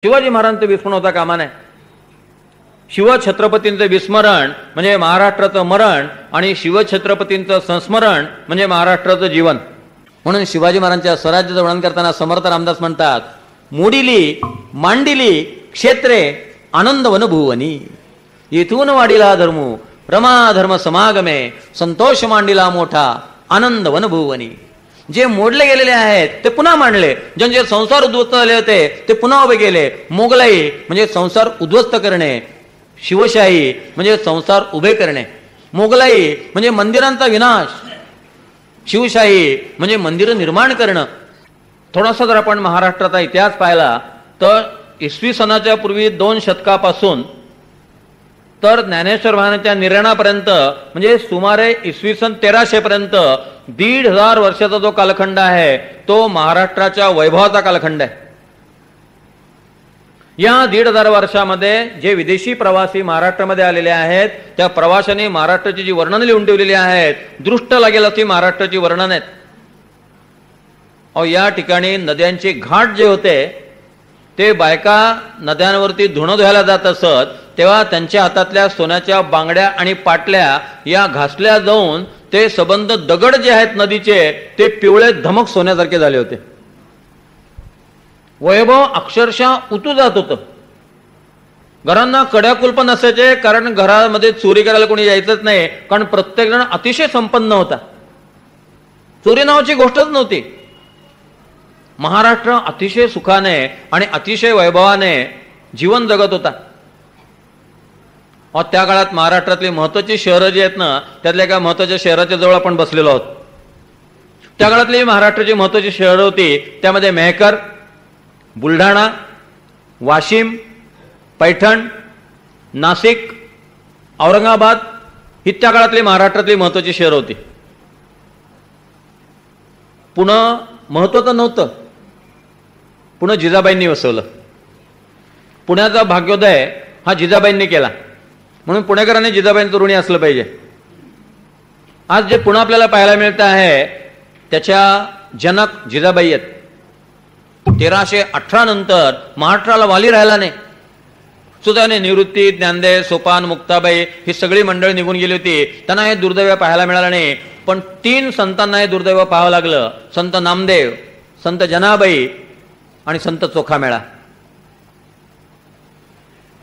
शिवाजी महाराजांचं विस्मरण होता कामा नये. शिवछत्रपतींचं विस्मरण म्हणजे महाराष्ट्राचं मरण आणि शिवछत्रपतींचं संस्मरण म्हणजे महाराष्ट्राचं जीवन. म्हणून शिवाजी महाराजांच्या स्वराज्याचं वर्णन करताना समर्थ रामदास म्हणतात, मोडिली मांडिली क्षेत्रे आनंद वनभुवनी, येथून वाढीला धर्मू रमा धर्म समागमे, संतोष मांडिला मोठा आनंद वनभुवनी. जे मोडले गेलेले आहेत ते पुन्हा मांडले, ज्यांचे संसार उद्ध्वस्त झाले होते ते पुन्हा उभे केले. मोगलाई म्हणजे संसार उद्ध्वस्त करणे, शिवशाही म्हणजे संसार उभे करणे. मोगलाई म्हणजे मंदिरांचा विनाश, शिवशाही म्हणजे मंदिर निर्माण करणं. थोडासा जर आपण महाराष्ट्राचा इतिहास पाहिला तर इसवी सनाच्या पूर्वी 2 शतकापासून तर ज्ञानेश्वर महाराजांच्या निर्याणापर्यंत म्हणजे सुमारे इसवी सन 1300 पर्यंत 1500 वर्षाचा जो कालखंड आहे तो महाराष्ट्राच्या वैभवाचा कालखंड आहे. या 1500 वर्षामध्ये जे विदेशी प्रवासी महाराष्ट्रामध्ये आलेले आहेत त्या प्रवाशांनी महाराष्ट्राची जी वर्णन लिहून ठेवलेली आहेत, दृष्ट लागेल अशी महाराष्ट्राची वर्णन आहेत. या ठिकाणी नद्यांचे घाट जे होते ते बायका नद्यांवरती धुणं धुवायला जात असत, तेव्हा त्यांच्या हातातल्या सोन्याच्या बांगड्या आणि पाटल्या या घासल्या जाऊन ते सबंध दगड जे आहेत नदीचे ते पिवळे धमक सोन्यासारखे झाले होते. वैभव अक्षरशः उतू जात होतं. घरांना कड्या कुलप नसायचे, कारण घरामध्ये चोरी करायला कोणी यायचंच नाही, कारण प्रत्येक जण अतिशय संपन्न होता. चोरी नावाची गोष्टच नव्हती. महाराष्ट्र अतिशय सुखाने आणि अतिशय वैभवाने जीवन जगत होता. त्या काळात महाराष्ट्रातली महत्वाची शहरं जी आहेत ना त्यातल्या एका महत्वाच्या शहराच्या जवळ आपण बसलेलो आहोत. त्या काळातली महाराष्ट्राची महत्वाची शहरं होती, त्यामध्ये मेहकर, बुलढाणा, वाशिम, पैठण, नाशिक, औरंगाबाद ही त्या काळातली महाराष्ट्रातली महत्वाची शहरं होती. पुणे महत्वाचं नव्हतं, पुणे जिजाबाईंनी वसवलं. पुण्याचा भाग्योदय हा जिजाबाईंनी केला, म्हणून पुणेकरांनी जिजाबाईंचं ऋणी असलं पाहिजे. आज जे पुणे आपल्याला पाहायला मिळतं आहे त्याच्या जनक जिजाबाई आहेत. 1318 नंतर महाराष्ट्राला वाली राहिला नाही. सुदैवाने निवृत्ती, ज्ञानदेव, सोपान, मुक्ताबाई ही सगळी मंडळी निघून गेली होती. त्यांना हे दुर्दैव पाहायला मिळालं नाही. पण 3 संतांना हे दुर्दैव पाहावं लागलं, संत नामदेव, संत जनाबाई आणि संत चोखामेळा.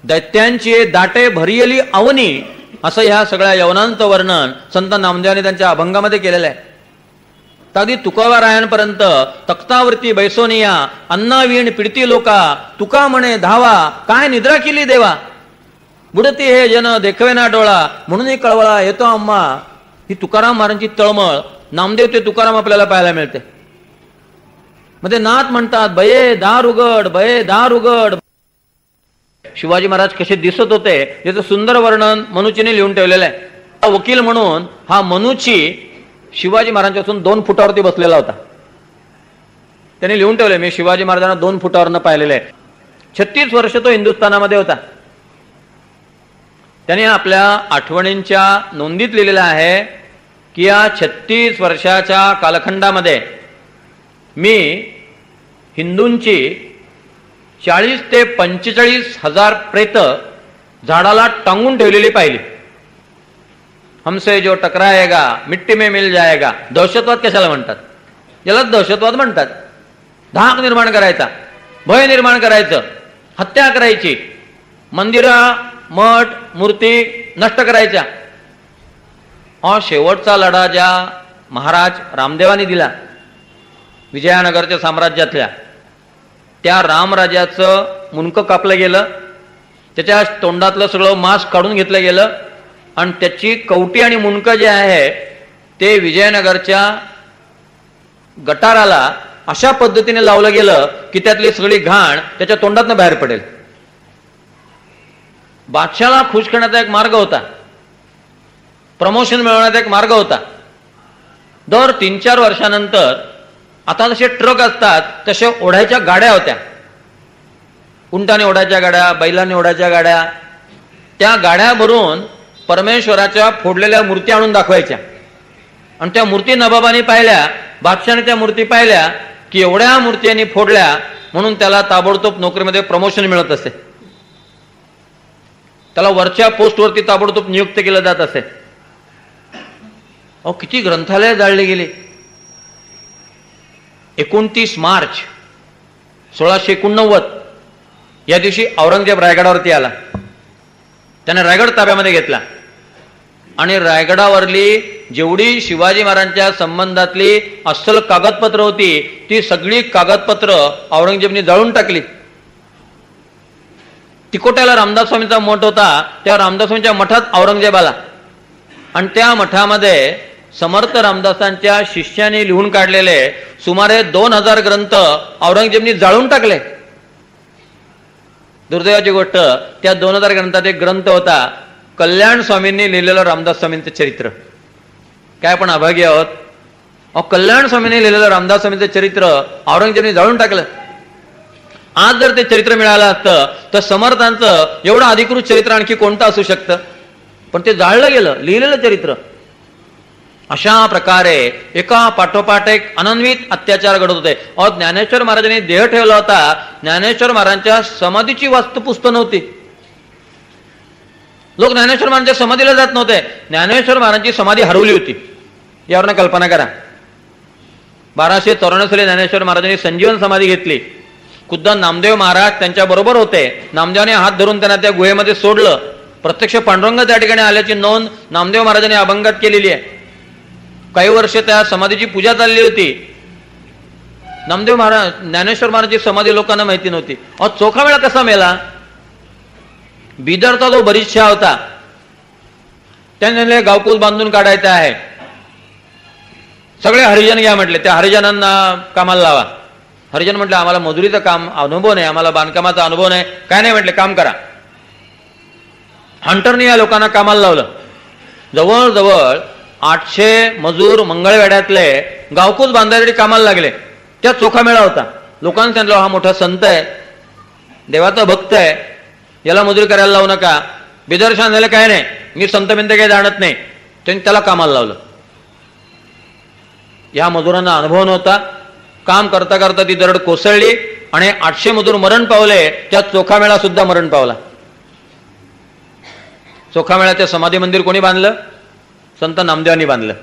दैत्यांची दाटे भरियली अवनी असं ह्या सगळ्या यवनांचं वर्णन संत नामदेवाने त्यांच्या अभंगामध्ये केलेलं आहे. अगदी तुकोबारायांपर्यंत तख्तावरती बैसोनिया अन्नावीण पिडती लोका, तुका म्हणे धावा काय निद्रा केली देवा, बुडती हे जन देखवे ना डोळा म्हणून कळवळा येतो आम्हा. ही तुकाराम महाराजांची तळमळ, नामदेव ते तुकाराम आपल्याला पाहायला मिळते. मध्ये नाथ म्हणतात बये दार उघड, बये दार उघड. शिवाजी महाराज कसे दिसत होते याचं सुंदर वर्णन मनुचीने लिहून ठेवलेलं आहे. वकील म्हणून हा मनुची शिवाजी महाराजांपासून 2 फुटावरती बसलेला होता. त्यांनी लिहून ठेवले, मी शिवाजी महाराजांना 2 फुटावरनं पाहिलेलं आहे. 36 वर्ष तो हिंदुस्थानामध्ये होता. त्यांनी आपल्या आठवणींच्या नोंदीत लिहिलेलं आहे की या 36 वर्षाच्या कालखंडामध्ये मी हिंदूंची 40 ते 45 हजार प्रेत झाडाला टांगून ठेवलेली पाहिली. हमसे जो टकराएगा मिट्टी में मिल जाएगा. दहशतवाद कशाला म्हणतात? यालाच दहशतवाद म्हणतात. धाक निर्माण करायचा, भय निर्माण करायचं, हत्या करायची, मंदिरं, मठ, मूर्ती नष्ट करायच्या. शेवटचा लढा ज्या महाराज रामदेवानी दिला विजयानगरच्या साम्राज्यातल्या, त्या रामराजाचं मुंडकं कापलं गेलं, त्याच्या तोंडातलं सगळं मांस काढून घेतलं गेलं आणि त्याची कवटी आणि मुंडकं जे आहे ते विजयनगरच्या गटाराला अशा पद्धतीने लावलं गेलं की त्यातली सगळी घाण त्याच्या तोंडातनं बाहेर पडेल. बादशाला खुश करण्याचा एक मार्ग होता, प्रमोशन मिळवण्याचा एक मार्ग होता. दर 3-4 वर्षानंतर आता जसे ट्रक असतात तसे ओढ्याच्या गाड्या होत्या. उंटाने ओढ्याच्या गाड्या, बैलांनी ओढ्याच्या गाड्या. त्या गाड्या भरून परमेश्वराच्या फोडलेल्या मूर्ती आणून दाखवायच्या आणि त्या मूर्ती नवाबाने पाहिल्या, बादशाने त्या मूर्ती पाहिल्या की एवढ्या मूर्ती यांनी फोडल्या म्हणून त्याला ताबडतोब नोकरीमध्ये प्रमोशन मिळत असे, त्याला वरच्या पोस्टवरती ताबडतोब नियुक्त केलं जात असे. अहो किती ग्रंथालय जाळली गेली. 29 मार्च 1689 या दिवशी औरंगजेब रायगडावरती आला. त्याने रायगड ताब्यामध्ये घेतला आणि रायगडावरली जेवढी शिवाजी महाराजांच्या संबंधातली अस्सल कागदपत्र होती ती सगळी कागदपत्र औरंगजेबने जाळून टाकली. तिकोट्याला रामदास स्वामींचा मठ होता, त्या रामदास स्वामींच्या मठात औरंगजेब आला आणि त्या मठामध्ये समर्थ रामदासांच्या शिष्याने लिहून काढलेले सुमारे 2000 ग्रंथ औरंगजेबने जाळून टाकले. दुर्दैवाची गोष्ट, त्या 2000 ग्रंथात एक ग्रंथ होता कल्याण स्वामींनी लिहिलेलं रामदास स्वामींचं चरित्र. काय पण अभागी आहोत. अहो कल्याण स्वामींनी लिहिलेलं रामदास स्वामींचं चरित्र औरंगजेबने जाळून टाकलं. आज जर ते चरित्र मिळालं असतं तर समर्थांचं एवढं अधिकृत चरित्र आणखी कोणतं असू शकतं, पण ते जाळलं गेलं लिहिलेलं चरित्र. अशा प्रकारे एका पाठोपाठ एक अनन्वित अत्याचार घडत होते. अहो ज्ञानेश्वर महाराजांनी देह ठेवला होता, ज्ञानेश्वर महाराजांच्या समाधीची वास्तुपुस्त नव्हती. लोक ज्ञानेश्वर महाराजांच्या समाधीला जात नव्हते. ज्ञानेश्वर महाराजांची समाधी हरवली होती. यावरनं कल्पना करा. 1294 साली ज्ञानेश्वर महाराजांनी संजीवन समाधी घेतली. खुद्द नामदेव महाराज त्यांच्या बरोबर होते. नामदेवाने हात धरून त्यांना त्या गुहेमध्ये सोडलं. प्रत्यक्ष पांडुरंग त्या ठिकाणी आल्याची नोंद नामदेव महाराजांनी अभंगात केलेली आहे. काही वर्ष त्या समाधीची पूजा चालली होती. नामदेव महाराज ज्ञानेश्वर महाराजांची समाधी लोकांना माहिती नव्हती. अहो चोखा मेळा कसा मेला. बिदरचा जो बरीचशा होता त्याने गावकूल बांधून काढायचा आहे. सगळे हरिजन घ्या म्हटले. त्या हरिजनांना कामाला लावा. हरिजन म्हटलं आम्हाला मजुरीचं काम अनुभव नाही, आम्हाला बांधकामाचा अनुभव नाही. काय नाही म्हटले, काम करा. हंटरने या लोकांना कामाला लावलं. जवळजवळ 800 मजूर मंगळवेढ्यातले गावकूल बांधायसाठी कामाला लागले. त्या चोखा मेळा होता. लोकांनी सांगितलं हा मोठा संत आहे, देवाचा भक्त आहे, याला मजुरी करायला लावू नका. बिदर्शन झालं काय नाही, मी संत बिंत काही जाणत नाही. त्यांनी त्याला कामाला लावलं. या मजुरांना अनुभव नव्हता. काम करता करता ती दरड कोसळली आणि 800 मजूर मरण पावले. त्या चोखा मेळा सुद्धा मरण पावला. चोखा मेळ्याचे समाधी मंदिर कोणी बांधलं? संत नामदेवांनी बांधलं.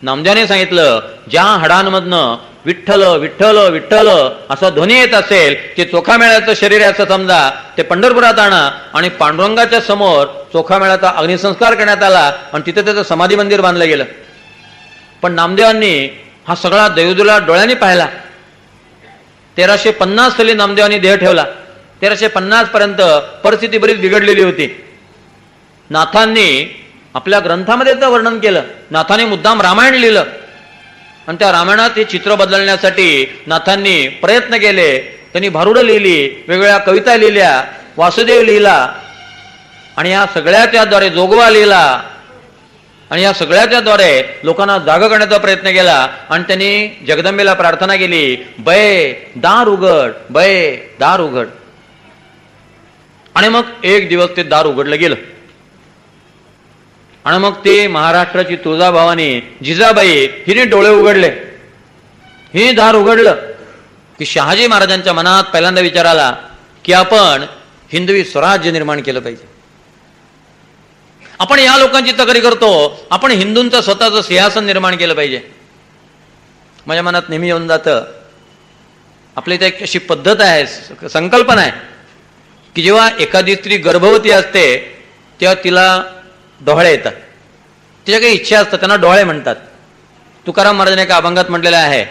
नामदेवाने सांगितलं ज्या हाडांमधनं विठ्ठल विठ्ठल विठ्ठल असा ध्वनी येत असेल ते चोखा मेळ्याचं शरीर असं समजा, ते पंढरपुरात आणा आणि पांडुरंगाच्या समोर चोखा मेळ्याचा अग्निसंस्कार करण्यात आला आणि तिथे त्याचं समाधी मंदिर बांधलं गेलं. पण नामदेवांनी हा सगळा देवदुला डोळ्यांनी पाहिला. 1350 साली नामदेवांनी देह ठेवला. 1350 पर्यंत परिस्थिती बरीच बिघडलेली होती. नाथांनी आपल्या ग्रंथामध्ये त्याचं वर्णन केलं. नाथांनी मुद्दाम रामायण लिहिलं आणि त्या रामायणात हे चित्र बदलण्यासाठी नाथांनी प्रयत्न केले. त्यांनी भारुडं लिहिली, वेगवेगळ्या कविता लिहिल्या, वासुदेव लिहिला आणि या सगळ्याच्याद्वारे जोगवा लिहिला आणि या सगळ्याच्याद्वारे लोकांना जाग करण्याचा प्रयत्न केला. आणि त्यांनी जगदंबेला प्रार्थना केली, बै दार उघड, बै दार उघड. आणि मग एक दिवस ते दार उघडलं गेलं आणि मग ते महाराष्ट्राची तुळजाभवानी जिजाबाई हिने डोळे उघडले. हे दार उघडलं की शहाजी महाराजांच्या मनात पहिल्यांदा विचार आला की आपण हिंदवी स्वराज्य निर्माण केलं पाहिजे. आपण या लोकांची तक्रारी करतो, आपण हिंदूंचं स्वतःचं सिंहासन निर्माण केलं पाहिजे. माझ्या मनात नेहमी येऊन जातं, आपल्या इथे एक अशी पद्धत आहे, संकल्पना आहे की जेव्हा एखादी स्त्री गर्भवती असते तेव्हा तिला डोळे येतात. तिच्या काही इच्छा असतात, त्यांना डोळे म्हणतात. तुकाराम महाराजांनी एका अभंगात म्हटलेलं आहे,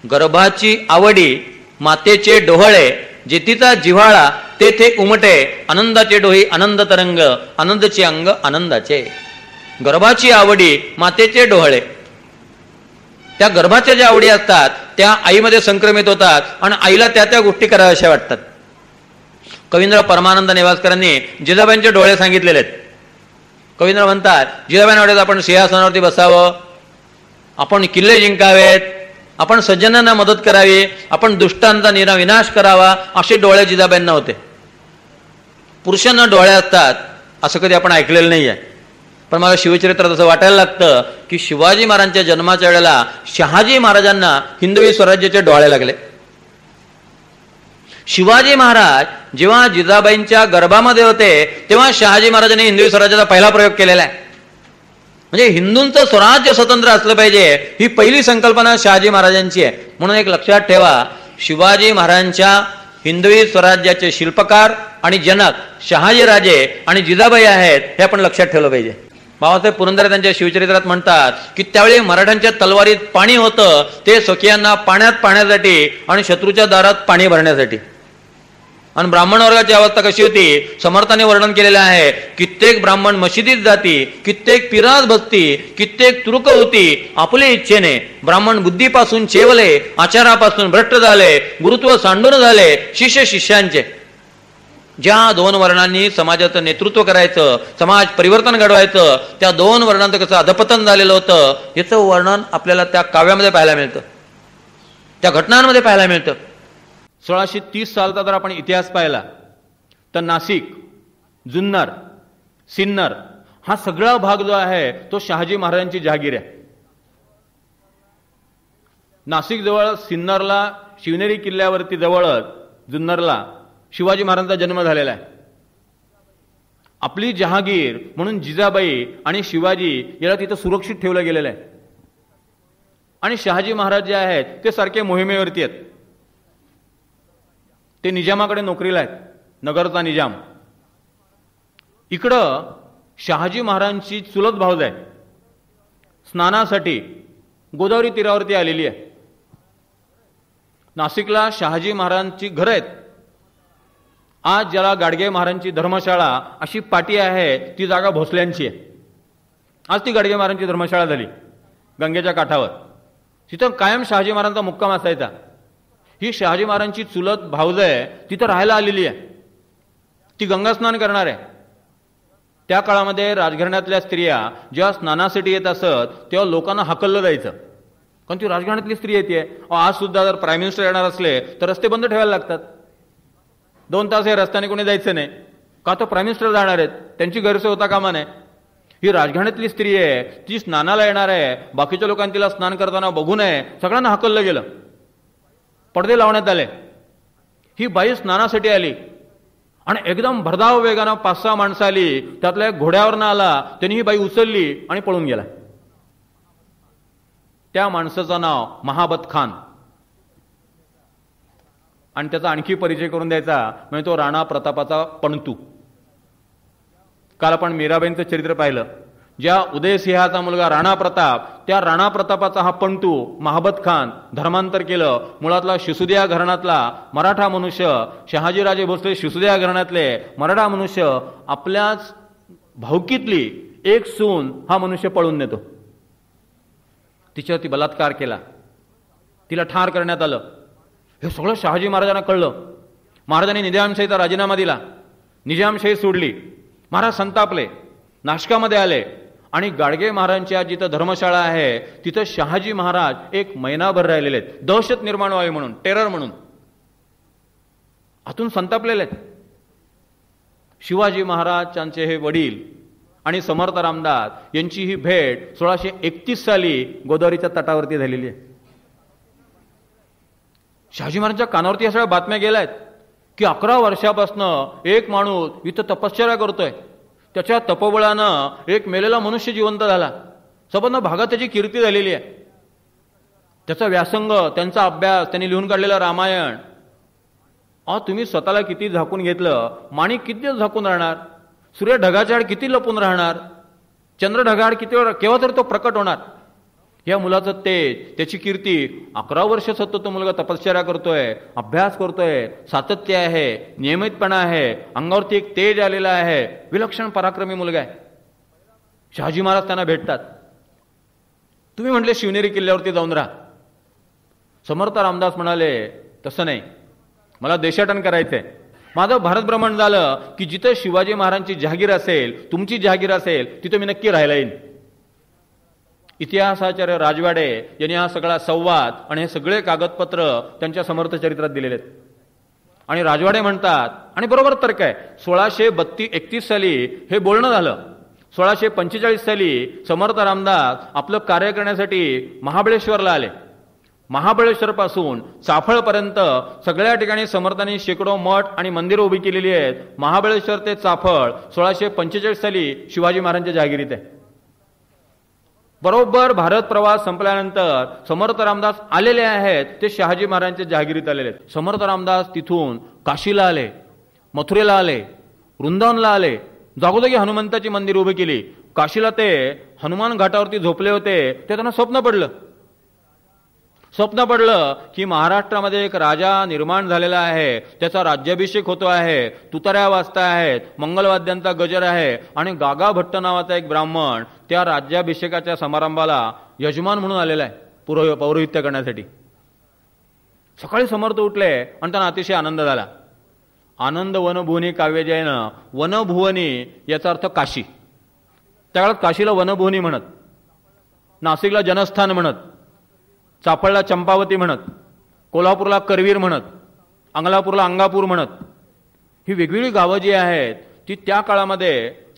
गर्भाची आवडी मातेचे डोहळे, जेतीचा जिव्हाळा तेथे उमटे, आनंदाचे डोही आनंद तरंग, आनंदाचे अंग आनंदाचे. गर्भाची आवडी मातेचे डोहळे, त्या गर्भाच्या ज्या आवडी असतात त्या आईमध्ये संक्रमित होतात आणि आईला त्या त्या गोष्टी कराव्याशा वाटतात. कवींद्र परमानंद नेवासकरांनी जिजाबाईंचे डोळे सांगितलेले आहेत. कवींद्र म्हणतात जिजाबाईंना आपण सिंहासनावरती बसावं, आपण किल्ले जिंकावेत, आपण सज्जनांना मदत करावी, आपण दुष्टांचा विनाश करावा, असे डोळे जिजाबाईंना होते. पुरुषांना डोळे असतात असं कधी आपण ऐकलेलं नाही आहे. पण मला शिवचरित्रात असं वाटायला लागतं की शिवाजी महाराजांच्या जन्माच्या वेळेला शहाजी महाराजांना हिंदवी स्वराज्याचे डोळे लागले. शिवाजी महाराज जेव्हा जिजाबाईंच्या गर्भामध्ये होते तेव्हा शहाजी महाराजांनी हिंदवी स्वराज्याचा पहिला प्रयोग केलेला आहे. म्हणजे हिंदूंचं स्वराज्य स्वतंत्र असलं पाहिजे ही पहिली संकल्पना शहाजी महाराजांची आहे. म्हणून एक लक्षात ठेवा, शिवाजी महाराजांच्या हिंदवी स्वराज्याचे शिल्पकार आणि जनक शहाजी राजे आणि जिजाबाई आहेत हे आपण लक्षात ठेवलं पाहिजे. बाबासाहेब पुरंदरे त्यांच्या शिवचरित्रात म्हणतात की त्यावेळी मराठ्यांच्या तलवारीत पाणी होतं, ते स्वकीयांना पाण्यात पाण्यासाठी आणि शत्रूच्या दारात पाणी भरण्यासाठी. आणि ब्राह्मण वर्गाची अवस्था कशी होती समर्थाने वर्णन केलेलं आहे. कित्येक ब्राह्मण मशिदीत जाती, कित्येक पिराज बसती, कित्येक तुर्क होती आपले इच्छेने. ब्राह्मण बुद्धीपासून चेवले, आचारापासून भ्रष्ट झाले, गुरुत्व सांडून झाले शिष्य शिष्यांचे. ज्या दोन वर्णांनी समाजाचं नेतृत्व करायचं, समाज परिवर्तन घडवायचं, त्या दोन वर्णांचं कसं अधपतन झालेलं होतं याचं वर्णन आपल्याला त्या काव्यामध्ये पाहायला मिळतं, त्या घटनांमध्ये पाहायला मिळतं. 1630 सालचा जर आपण इतिहास पाहिला तर नाशिक, जुन्नर, सिन्नर हा सगळा भाग जो आहे तो शहाजी महाराजांची जहागीर आहे. नाशिक जवळ सिन्नरला शिवनेरी किल्ल्यावरती जवळच जुन्नरला शिवाजी महाराजांचा जन्म झालेला आहे. आपली जहागीर म्हणून जिजाबाई आणि शिवाजी याला तिथं सुरक्षित ठेवलं गेलेलं आहे. आणि शहाजी महाराज जे आहेत ते सारखे मोहिमेवरती आहेत. ते निजामाकडे नोकरीला आहेत, नगरचा निजाम. इकडं शहाजी महाराजांची चुलत भावज आहे स्नानासाठी गोदावरी तीरावरती आलेली आहे. नाशिकला शहाजी महाराजांची घरं आहेत. आज ज्याला गाडगे महाराजांची धर्मशाळा अशी पाटी आहे ती जागा भोसल्यांची आहे. आज ती गाडगे महाराजांची धर्मशाळा झाली गंगेच्या काठावर. तिथं कायम शहाजी महाराजांचा मुक्काम असायचा. ही शहाजी महाराजांची चुलत भावज आहे, तिथं राहायला आलेली आहे. ती गंगा स्नान करणार आहे. त्या काळामध्ये राजघराण्यातल्या स्त्रिया जेव्हा स्नानासाठी येत असत तेव्हा लोकांना हकललं जायचं, कारण ती राजघराण्यातली स्त्री येते. आज सुद्धा जर प्राईम मिनिस्टर येणार असले तर रस्ते बंद ठेवायला लागतात. 2 तास हे रस्त्याने कोणी जायचं नाही, का तर प्राईम मिनिस्टर जाणार आहेत, त्यांची गैरसोय होता कामा नये. ही राजघराण्यातली स्त्री आहे, ती स्नानाला येणार आहे. बाकीच्या लोकांनी तिला स्नान करताना बघू नये, सगळ्यांना हकललं गेलं, पडदे लावण्यात आले. ही बाई स्नानासाठी आली आणि एकदम भरधाव वेगानं 5-6 माणसं आली. त्यातल्या एक घोड्यावरनं आला, त्यांनी ही बाई उचलली आणि पळून गेला. त्या माणसाचं नाव महाबत खान. आणि त्याचा आणखी परिचय करून द्यायचा म्हणजे तो राणा प्रतापाचा पणतू. काल आपण मीराबाईंचं चरित्र पाहिलं. ज्या उदयसिंहाचा मुलगा राणा प्रताप, त्या राणा प्रतापाचा हा पणतू महाबत खान धर्मांतर केलं. मुळातला शिसुदिया घराण्यातला मराठा मनुष्य, शहाजीराजे भोसले शिसुदिया घराण्यातले मराठा मनुष्य, आपल्याच भावकीतली एक सून हा मनुष्य पळून नेतो. तिच्यावरती बलात्कार केला, तिला ठार करण्यात आलं. हे सगळं शहाजी महाराजांना कळलं. महाराजांनी निजामशाहीचा राजीनामा दिला, निजामशाही सोडली. महाराज संतापले, नाशकामध्ये आले आणि गाडगे महाराजांच्या जिथं धर्मशाळा आहे तिथं शहाजी महाराज एक महिनाभर राहिलेले आहेत, दहशत निर्माण व्हावी म्हणून, टेरर म्हणून. आतून संतापलेले आहेत. शिवाजी महाराजांचे हे वडील आणि समर्थ रामदास यांची ही भेट 1631 साली गोदावरीच्या तटावरती झालेली आहे. शहाजी महाराजांच्या कानावरती या सगळ्या बातम्या गेल्यात की 11 वर्षापासून एक माणूस इथं तपश्चर्या करतोय. त्याच्या तपोबळानं एक मेलेला मनुष्य जिवंत झाला. संपूर्ण भागात त्याची कीर्ती झालेली आहे. त्याचा व्यासंग, त्यांचा अभ्यास, त्यांनी लिहून काढलेलं रामायण. तुम्ही स्वतःला किती झाकून घेतलं, माणिक किती झाकून राहणार, सूर्य ढगाच्या आड किती लपून राहणार, चंद्र ढगाआड किती वेळ, केव्हा तर तो प्रकट होणार. या मुलाचं तेज, त्याची कीर्ती. 11 वर्ष सतत तो मुलगा तपश्चर्या करतोय, अभ्यास करतोय, सातत्य आहे, नियमितपणा आहे, अंगावरती एक तेज आलेला आहे. विलक्षण पराक्रमी मुलगा आहे. शहाजी महाराज त्यांना भेटतात. तुम्ही म्हटले शिवनेरी किल्ल्यावरती जाऊन राहा. समर्थ रामदास म्हणाले तसं नाही, मला देशाटन करायचंय. माझं भारत भ्रमण झालं की जिथं शिवाजी महाराजांची जहागीर असेल, तुमची जहागीर असेल, तिथं मी नक्की राहायला येईन. इतिहासाचार्य राजवाडे यांनी हा सगळा संवाद आणि हे सगळे कागदपत्र त्यांच्या समर्थ चरित्रात दिलेले आहेत. आणि राजवाडे म्हणतात, आणि बरोबर तर्क आहे, 1631 साली हे बोलणं झालं. 1645 साली समर्थ रामदास आपलं कार्य करण्यासाठी महाबळेश्वरला आले. महाबळेश्वरपासून चाफळपर्यंत सगळ्या ठिकाणी समर्थांनी शेकडो मठ आणि मंदिरं उभी केलेली आहेत. महाबळेश्वर ते चाफळ 1645 साली शिवाजी महाराजांच्या जहागिरीत आहे. बरोबर भारत प्रवास संपल्यानंतर समर्थ रामदास आलेले आहेत ते शहाजी महाराजांच्या जहागिरीत आलेले आहेत. समर्थ रामदास तिथून काशीला आले, मथुरेला आले, वृंदावनला आले, जागोजागी हनुमंताची मंदिर उभी केली. काशीला ते हनुमान घाटावरती झोपले होते, ते त्यांना स्वप्न पडलं की महाराष्ट्रामध्ये एक राजा निर्माण झालेला आहे, त्याचा राज्याभिषेक होतो आहे, तुताऱ्या वाजता आहेत, मंगलवाद्यांचा गजर आहे आणि गागा भट्ट नावाचा एक ब्राह्मण त्या राज्याभिषेकाच्या समारंभाला यजमान म्हणून आलेला आहे पौरोहित्य करण्यासाठी. सकाळी समर्थ उठले आणि त्यांना अतिशय आनंद झाला. आनंद वनभुवनी काव्यजयनं, वनभुवनी याचा अर्थ काशी. त्या काळात काशीला वनभुवनी म्हणत, नाशिकला जनस्थान म्हणत, चाफळला चंपावती म्हणत, कोल्हापूरला करवीर म्हणत, अंगलापूरला अंगापूर म्हणत. ही वेगवेगळी गावं जी आहेत ती त्या काळामध्ये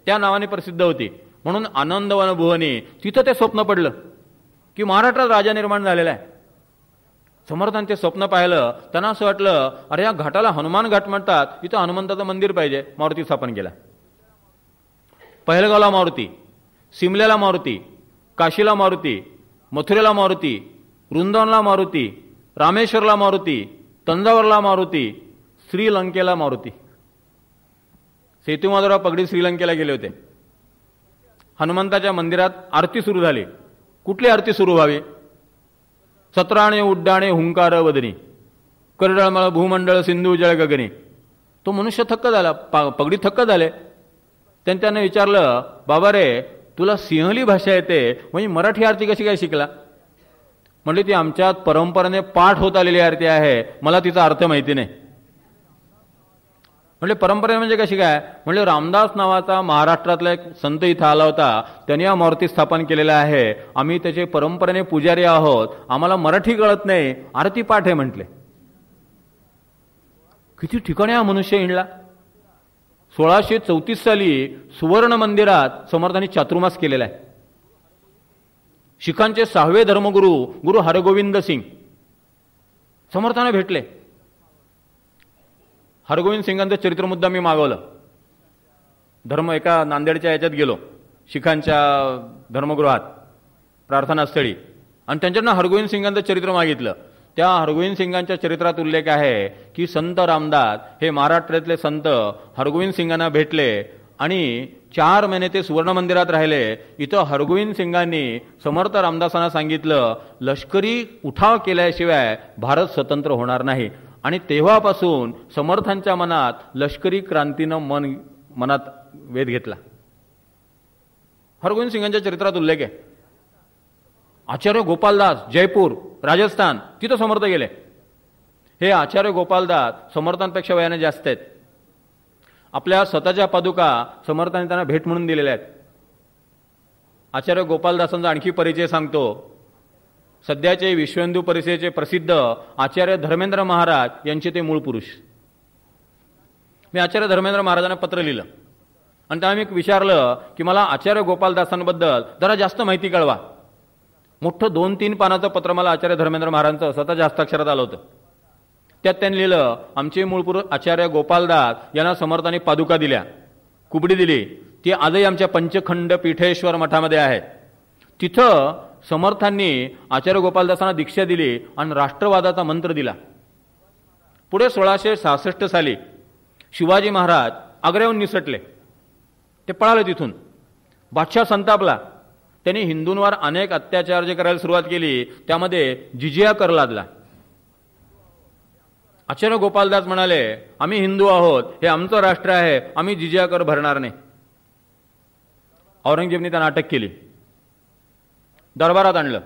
त्या नावाने प्रसिद्ध होती. म्हणून आनंद वनभुवनी तिथं ते स्वप्न पडलं की महाराष्ट्रात राजा निर्माण झालेला आहे. समर्थांचे स्वप्न पाहिलं, त्यांना असं वाटलं अरे या घाटाला हनुमान घाट म्हणतात, इथं हनुमंताचं मंदिर पाहिजे. मारुती स्थापन केला. पहलगावला मारुती, सिमल्याला मारुती, काशीला मारुती, मथुरेला मारुती, वृंदावनला मारुती, रामेश्वरला मारुती, तंजावरला मारुती, श्रीलंकेला मारुती. सेतुमाधवराव पगडी श्रीलंकेला गेले होते. हनुमंताच्या मंदिरात आरती सुरू झाली. कुठली आरती सुरू व्हावी? सत्राणे उड्डाणे हुंकार वदनी, करडळमळ भूमंडळ सिंधू जळ गगनी. तो मनुष्य थक्क झाला, पगडी थक्क झाले. त्याने विचारलं, बाबा रे तुला सिंहली भाषा येते, म्हणजे मराठी आरती कशी काय शिकला? म्हणजे ती आमच्यात परंपरेने पाठ होत आलेली आरती आहे, मला तिचा अर्थ माहिती नाही. म्हणजे परंपरे म्हणजे कशी काय? म्हणजे रामदास नावाचा महाराष्ट्रातला एक संत इथं आला होता, त्यांनी हा मारुती स्थापन केलेला आहे, आम्ही त्याचे परंपरेने पुजारी आहोत, आम्हाला मराठी कळत नाही, आरती पाठ आहे म्हटले. किती ठिकाणी हा मनुष्य हिंडला. 1634 साली सुवर्ण मंदिरात समर्थांनी चातुर्मास केलेला आहे. शिखांचे 6वे धर्मगुरू गुरु हरगोविंद सिंग समर्थांना भेटले. हरगोविंद सिंगांचं चरित्र मुद्दा मी मागवलं. एका नांदेडच्या याच्यात गेलो, शिखांच्या धर्मगृहात प्रार्थनास्थळी, आणि त्यांच्यानं हरगोविंद सिंगांचं चरित्र मागितलं. त्या हरगोविंद सिंगांच्या चरित्रात उल्लेख आहे की संत रामदास हे महाराष्ट्रातले संत हरगोविंद सिंगांना भेटले आणि 4 महिने ते सुवर्ण मंदिरात राहिले. इथं हरगोविंद सिंगांनी समर्थ रामदासांना सांगितलं, लष्करी उठाव केल्याशिवाय भारत स्वतंत्र होणार नाही. आणि तेव्हापासून समर्थांच्या मनात लष्करी क्रांतीनं मनात वेध घेतला. हरगोविंद सिंगांच्या चरित्रात उल्लेख आहे. आचार्य गोपालदास जयपूर राजस्थान तिथं समर्थ गेले. हे आचार्य गोपालदास समर्थांपेक्षा वयाने जास्त आहेत. आपल्या स्वतःच्या पादुका समर्थांनी त्यांना भेट म्हणून दिलेल्या आहेत. आचार्य गोपालदासांचा आणखी परिचय सांगतो. सध्याचे विश्व हिंदू परिषदेचे प्रसिद्ध आचार्य धर्मेंद्र महाराज यांचे ते मूळ पुरुष. मी आचार्य धर्मेंद्र महाराजांना पत्र लिहिलं आणि त्यांना मी विचारलं की मला आचार्य गोपालदासांबद्दल जरा जास्त माहिती कळवा. मोठं 2-3 पानाचं पत्र मला आचार्य धर्मेंद्र महाराजांचं स्वतःच्या हस्ताक्षरात आलं होतं. त्यात त्यांनी लिहिलं, आमचे मूळ पुरुष आचार्य गोपालदास यांना समर्थांनी पादुका दिल्या, कुबडी दिली. ती आजही आमच्या पंचखंड पीठेश्वर मठामध्ये आहे. तिथं समर्थांनी आचार्य गोपालदासांना दीक्षा दिली आणि राष्ट्रवादाचा मंत्र दिला. पुढे 1666 साली शिवाजी महाराज आग्र्याहून निसटले. ते पळाले तिथून. बादशाह संतापला. त्यांनी हिंदूंवर अनेक अत्याचार जे करायला सुरुवात केली, त्यामध्ये जिजिया कर लादला. आचार्य गोपालदास म्हणाले, आम्ही हिंदू आहोत, हे आमचं राष्ट्र आहे, आम्ही जिजिया कर भरणार नाही. औरंगजेबने त्यांना अटक केली, दरबारात आणलं.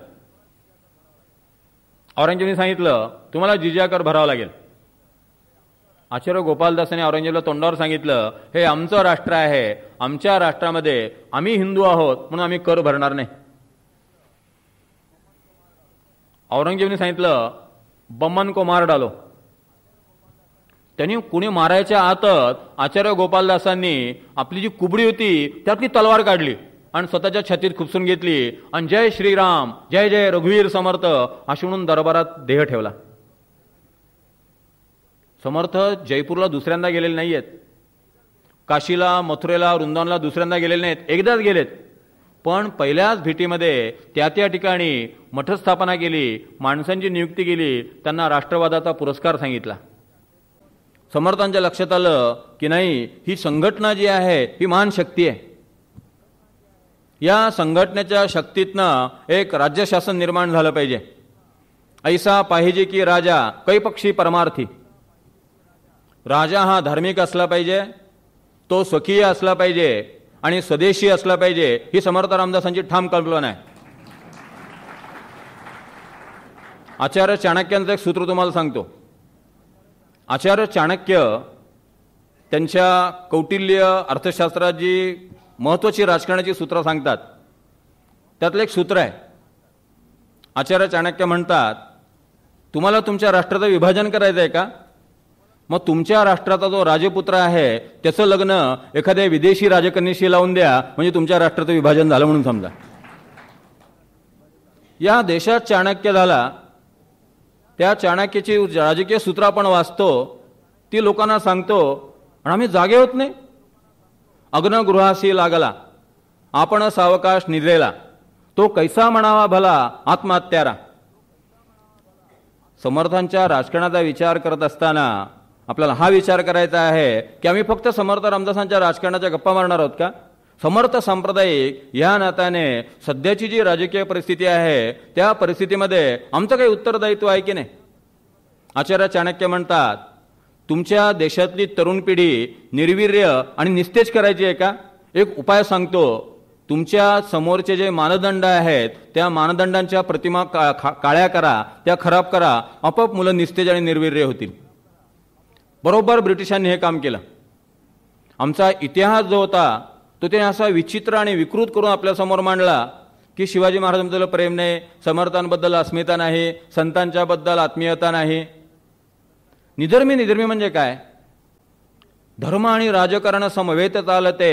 औरंगजेबने सांगितलं, तुम्हाला जिजिया कर भरावा लागेल. आचार्य गोपालदासांनी औरंगजेबला तोंडावर सांगितलं, हे आमचं राष्ट्र आहे, आमच्या राष्ट्रामध्ये आम्ही हिंदू आहोत म्हणून आम्ही कर भरणार नाही. औरंगजेबने सांगितलं, बमन को मार डालो. त्यांनी कुणी मारायच्या आतच आचार्य गोपालदासांनी आपली जी कुबडी होती त्यातली तलवार काढली आणि स्वतःच्या छातीत खुपसून घेतली आणि जय श्रीराम जय जय रघुवीर समर्थ अशी म्हणून दरबारात देह ठेवला. समर्थ जयपूरला दुसऱ्यांदा गेलेले नाहीयेत, काशीला मथुरेला वृंदावनला दुसऱ्यांदा गेलेले नाहीत, एकदाच गेलेत. पण पहिल्याच भेटीमध्ये त्या ठिकाणी मठस्थापना केली, माणसांची नियुक्ती केली, त्यांना राष्ट्रवादाचा पुरस्कार सांगितला. समर्थांच्या लक्षात आलं की नाही, ही संघटना जी आहे ही महान शक्ती आहे. या संघटनेच्या शक्तीतनं एक राज्यशासन निर्माण झालं पाहिजे. ऐसा पाहिजे की राजा कैपक्षी परमार्थी. राजा हा धार्मिक असला पाहिजे, तो स्वकीय असला पाहिजे आणि स्वदेशी असला पाहिजे, ही समर्थ रामदासांची ठाम कल्पना आहे. आचार्य चाणक्यांचं एक सूत्र तुम्हाला सांगतो. आचार्य चाणक्य त्यांच्या कौटिल्य अर्थशास्त्रात जी महत्त्वाची राजकारणाची सूत्र सांगतात, त्यातलं एक सूत्र आहे. आचार्य चाणक्य म्हणतात, तुम्हाला तुमच्या राष्ट्राचं विभाजन करायचं आहे का? मग तुमच्या राष्ट्राचा जो राजपुत्र आहे त्याचं लग्न एखाद्या विदेशी राजकन्येशी लावून द्या, म्हणजे तुमच्या राष्ट्राचं विभाजन झालं म्हणून समजा. या देशात चाणक्य झाला, त्या चाणक्याची राजकीय सूत्र आपण वाचतो, ती लोकांना सांगतो आणि आम्ही जागे होत नाही. अग्नगृहासी लागला आपण सावकाश निद्रेला, तो कैसा म्हणावा भला आत्महत्यारा. समर्थांच्या राजकारणाचा विचार करत असताना आपल्याला हा विचार करायचा आहे की आम्ही फक्त समर्थ रामदासांच्या राजकारणाच्या गप्पा मारणार आहोत का? समर्थ सांप्रदायिक या नात्याने सध्याची जी राजकीय परिस्थिती आहे त्या परिस्थितीमध्ये आमचं काही उत्तरदायित्व आहे की नाही? आचार्य चाणक्य म्हणतात, तुमच्या देशातली तरुण पिढी निर्वीर्य आणि निस्तेज करायची आहे का? एक उपाय सांगतो. तुमच्या समोरचे जे मानदंड आहेत त्या मानदंडांच्या प्रतिमा काळ्या करा, त्या खराब करा, आपोआप मुलं निस्तेज आणि निर्वीर्य होतील. बरोबर ब्रिटिशांनी हे काम केलं. आमचा इतिहास जो होता तो ते असा विचित्र आणि विकृत करून आपल्यासमोर मांडला की शिवाजी महाराजांबद्दल प्रेम नाही, समर्थांबद्दल अस्मिता नाही, संतांच्या बद्दल आत्मीयता नाही. निधर्मी म्हणजे काय? धर्म आणि राजकारण समवेत चालते,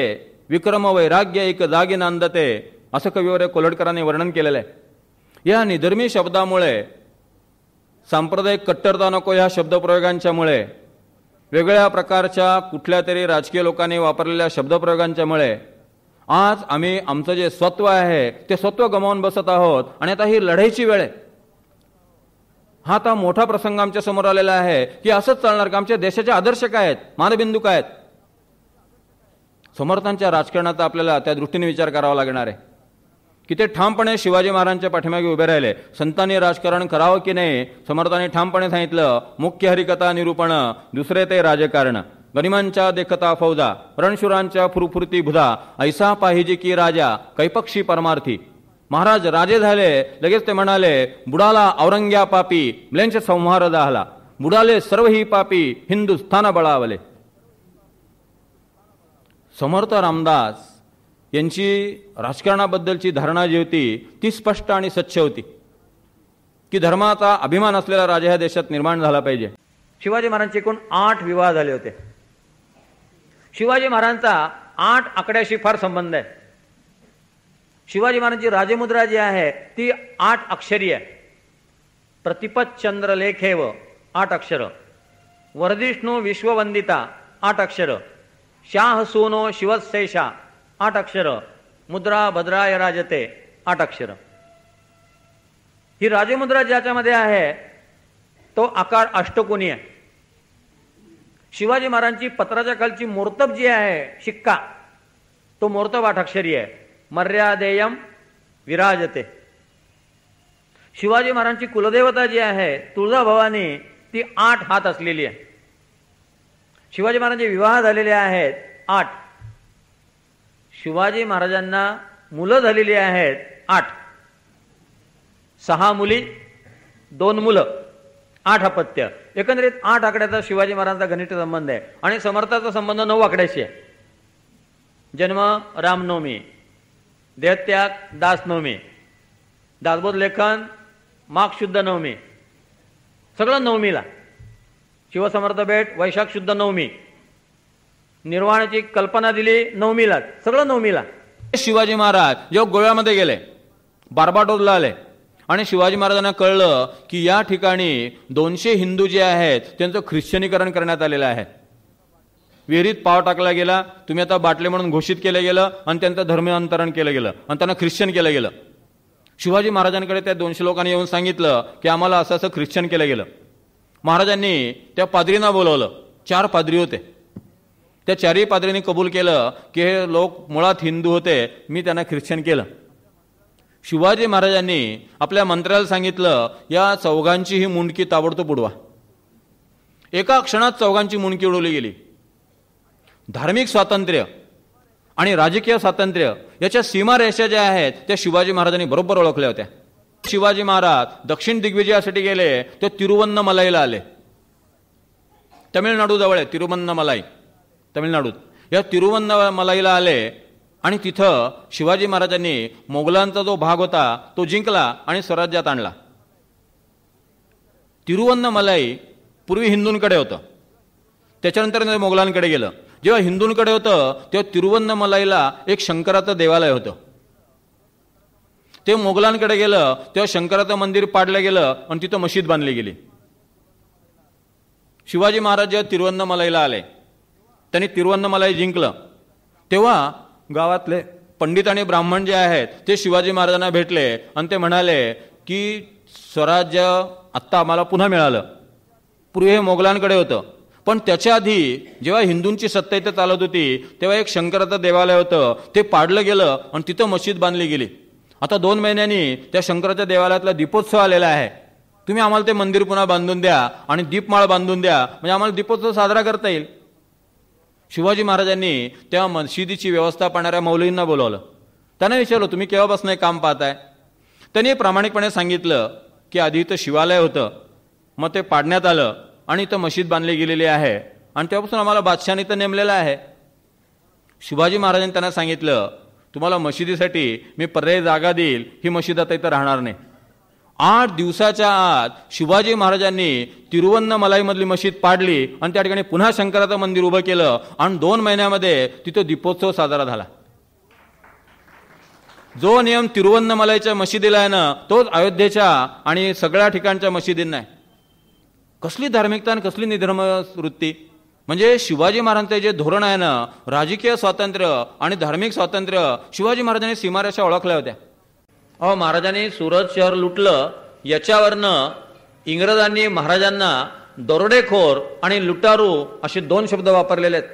विक्रम वैराग्य एक जागी नांदते, असं कविवर्य कोल्हटकरांनी वर्णन केलेलं आहे. या निधर्मी शब्दामुळे, सांप्रदायिक कट्टरता नको ह्या शब्दप्रयोगांच्या मुळे, वेगळ्या प्रकारच्या कुठल्या तरी राजकीय लोकांनी वापरलेल्या शब्दप्रयोगांच्यामुळे आज आम्ही आमचं जे स्वत्व आहे ते स्वत्व गमावून बसत आहोत आणि आता ही लढाईची वेळ आहे. हा आता मोठा प्रसंग आमच्या समोर आलेला आहे की असंच चालणार का? आमच्या देशाचे आदर्श काय आहेत, मानबिंदू काय आहेत? समर्थांच्या राजकारणाचा आपल्याला त्या दृष्टीने विचार करावा लागणार आहे की ते ठामपणे शिवाजी महाराजांच्या पाठीमागे उभे राहिले. संतांनी राजकारण करावं की नाही? समर्थांनी ठामपणे सांगितलं, मुख्य हरिकथा निरूपण, दुसरे ते राजकारण, गनिमांच्या देखता फौजा, रणशुरांच्या फुरफुरती भुजा, ऐसा पाहिजे की राजा कैपक्षी परमार्थी. महाराज राजे झाले, लगेच ते म्हणाले, बुडाला औरंग्या पापी, म्लेंच संहार जाहला, बुडाले सर्व ही पापी, हिंदुस्थान बळावले. समर्थ रामदास यांची राजकारणाबद्दलची धारणा जी होती ती स्पष्ट आणि स्वच्छ होती की धर्माचा अभिमान असलेला राजा ह्या देशात निर्माण झाला पाहिजे. शिवाजी महाराजांचे एकूण 8 विवाह झाले होते. शिवाजी महाराजांचा 8 आकड्याशी फार संबंध आहे. शिवाजी महाराजांची राजमुद्रा जी आहे ती 8 अक्षरी आहे. प्रतिपत चंद्रलेखेव 8 अक्षर, वर्धिष्णू विश्ववंदिता 8 अक्षर, शाह सूनो शिवशेषा 8 अक्षर, मुद्रा भद्राय राजते 8 अक्षर. ही राजमुद्रा ज्याच्यामध्ये आहे तो आकार अष्टकोनी आहे. शिवाजी महाराजांची पत्राच्या खालची मोर्तब जी आहे, शिक्का, तो मोर्तब 8 अक्षरी आहे. मर्यादेयम विराजते. शिवाजी महाराजांची कुलदेवता जी आहे तुळजाभवानी, ती 8 हात असलेली आहे. शिवाजी महाराजांचे विवाह झालेले आहेत 8. शिवाजी महाराजांना मुलं झालेली आहेत 8. 6 मुली, 2 मुलं, 8 अपत्य. एकंदरीत 8 आकड्याचा शिवाजी महाराजांचा घनिष्ठ संबंध आहे. आणि समर्थाचा संबंध 9 आकड्याशी आहे. जन्म रामनवमी, देहत्याग दासनवमी, दासबोध लेखन माघ शुद्ध नवमी, सगळं नवमीला. शिवसमर्थ भेट वैशाख शुद्ध नवमी, निर्वाणाची कल्पना दिली नवमीला, सगळं नवमीला. शिवाजी महाराज जेव्हा गोव्यामध्ये गेले, बार्बाडोसला आले आणि शिवाजी महाराजांना कळलं की या ठिकाणी 200 हिंदू जे आहेत त्यांचं ख्रिश्चनीकरण करण्यात आलेलं आहे. विहिरीत पाव टाकला गेला, तुम्ही आता बाटले म्हणून घोषित केलं गेलं आणि त्यांचं धर्मांतरण केलं गेलं आणि त्यांना ख्रिश्चन केलं गेलं. शिवाजी महाराजांकडे त्या 200 लोकांनी येऊन सांगितलं की आम्हाला असं असं ख्रिश्चन केलं गेलं. महाराजांनी त्या पाद्रींना बोलवलं. 4 पाद्री होते. त्या 4ही पाद्रींनी कबूल केलं की हे लोक मुळात हिंदू होते, मी त्यांना ख्रिश्चन केलं. शिवाजी महाराजांनी आपल्या मंत्र्याला सांगितलं या चौघांची ही मुंडकी ताबडतोब उडवा. एका क्षणात चौघांची मुंडकी उडवली गेली. धार्मिक स्वातंत्र्य आणि राजकीय स्वातंत्र्य याच्या सीमारेषा ज्या आहेत त्या शिवाजी महाराजांनी बरोबर ओळखल्या होत्या. शिवाजी महाराज दक्षिण दिग्विजयासाठी गेले ते तिरुवन्नमलाईला आले. तमिळनाडू जवळ आहे तिरुवन्नमलाई, तमिळनाडूत. या तिरुवन्नमलाईला आले आणि तिथं शिवाजी महाराजांनी मोगलांचा जो भाग होता तो जिंकला आणि स्वराज्यात आणला. तिरुवन्नमलाई पूर्वी हिंदूंकडे होतं, त्याच्यानंतर मोगलांकडे गेलं. जेव्हा हिंदूंकडे होतं तेव्हा तिरुवन्नमलाईला एक शंकराचं देवालय होतं. ते मोगलांकडे गेलं तेव्हा शंकराचं मंदिर पाडलं गेलं आणि तिथं मशीद बांधली गेली. शिवाजी महाराज जेव्हा तिरुवन्नमलाईला आले, त्यांनी तिरुवन्नमलाई जिंकलं, तेव्हा गावातले पंडित आणि ब्राह्मण जे आहेत ते शिवाजी महाराजांना भेटले आणि ते म्हणाले की स्वराज्य आत्ता आम्हाला पुन्हा मिळालं. पूर्वी हे मोगलांकडे होतं, पण त्याच्या आधी जेव्हा हिंदूंची सत्ता इथे चालत होती तेव्हा एक शंकराचं देवालय होतं, ते पाडलं गेलं आणि तिथं मशीद बांधली गेली. आता 2 महिन्यांनी त्या शंकराच्या देवालयातला दीपोत्सव आलेला आहे. तुम्ही आम्हाला ते मंदिर पुन्हा बांधून द्या आणि दीपमाळ बांधून द्या, म्हणजे आम्हाला दीपोत्सव साजरा करता येईल. शिवाजी महाराजांनी त्या मशिदीची व्यवस्था पाहणाऱ्या मौलवींना बोलवलं. त्यांना विचारलं तुम्ही केव्हापासून हे काम पाहताय? त्यांनी प्रामाणिकपणे सांगितलं की आधी इथं शिवालय होतं, मग ते पाडण्यात आलं आणि इथं मशीद बांधली गेलेली आहे आणि तेव्हापासून आम्हाला बादशाहाने इथं नेमलेलं आहे. शिवाजी महाराजांनी त्यांना सांगितलं तुम्हाला मशिदीसाठी मी पर्यायी जागा देईल, ही मशीद आता इथं राहणार नाही. 8 दिवसाच्या आत शिवाजी महाराजांनी तिरुवन्नमलाईमधली मशीद पाडली आणि त्या ठिकाणी पुन्हा शंकराचं मंदिर उभं केलं आणि 2 महिन्यामध्ये तिथं दीपोत्सव साजरा झाला. जो नियम तिरुवन्नमलाईच्या मशिदीला आहे ना तोच अयोध्येच्या आणि सगळ्या ठिकाणच्या मशिदींना आहे. कसली धार्मिकता आणि कसली निधर्म वृत्ती! म्हणजे शिवाजी महाराजांचे जे धोरण आहे ना, राजकीय स्वातंत्र्य आणि धार्मिक स्वातंत्र्य, शिवाजी महाराजांनी सीमारेषा ओळखल्या होत्या. महाराजांनी सुरत शहर लुटलं, याच्यावरनं इंग्रजांनी महाराजांना दरोडेखोर आणि लुटारू असे 2 शब्द वापरलेले आहेत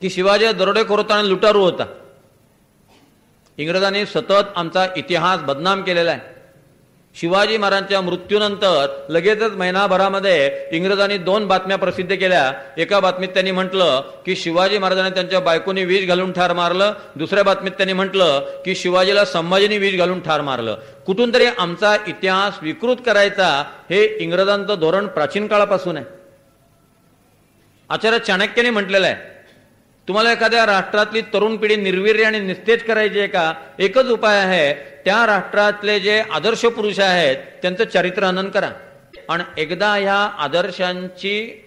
की शिवाजी दरोडेखोर होता आणि लुटारू होता. इंग्रजांनी सतत आमचा इतिहास बदनाम केलेला आहे. शिवाजी महाराजांच्या मृत्यूनंतर लगेचच महिनाभरामध्ये इंग्रजांनी 2 बातम्या प्रसिद्ध केल्या. एका बातमीत त्यांनी म्हटलं की शिवाजी महाराजांनी त्यांच्या बायकोनी विष घालून ठार मारलं. दुसऱ्या बातमीत त्यांनी म्हटलं की शिवाजीला संभाजीने विष घालून ठार मारलं. कुठून तरी आमचा इतिहास विकृत करायचा हे इंग्रजांचं धोरण प्राचीन काळापासून आहे. आचार्य चाणक्याने म्हटलेलं आहे तुम्हाला एखाद्या राष्ट्रातली तरुण पिढी निर्वीर्य आणि निस्तेज करायची आहे का, एकच उपाय आहे, त्या राष्ट्रातले जे आदर्श पुरुष आहेत त्यांचं चरित्र हनन करा. आणि एकदा ह्या आदर्शांची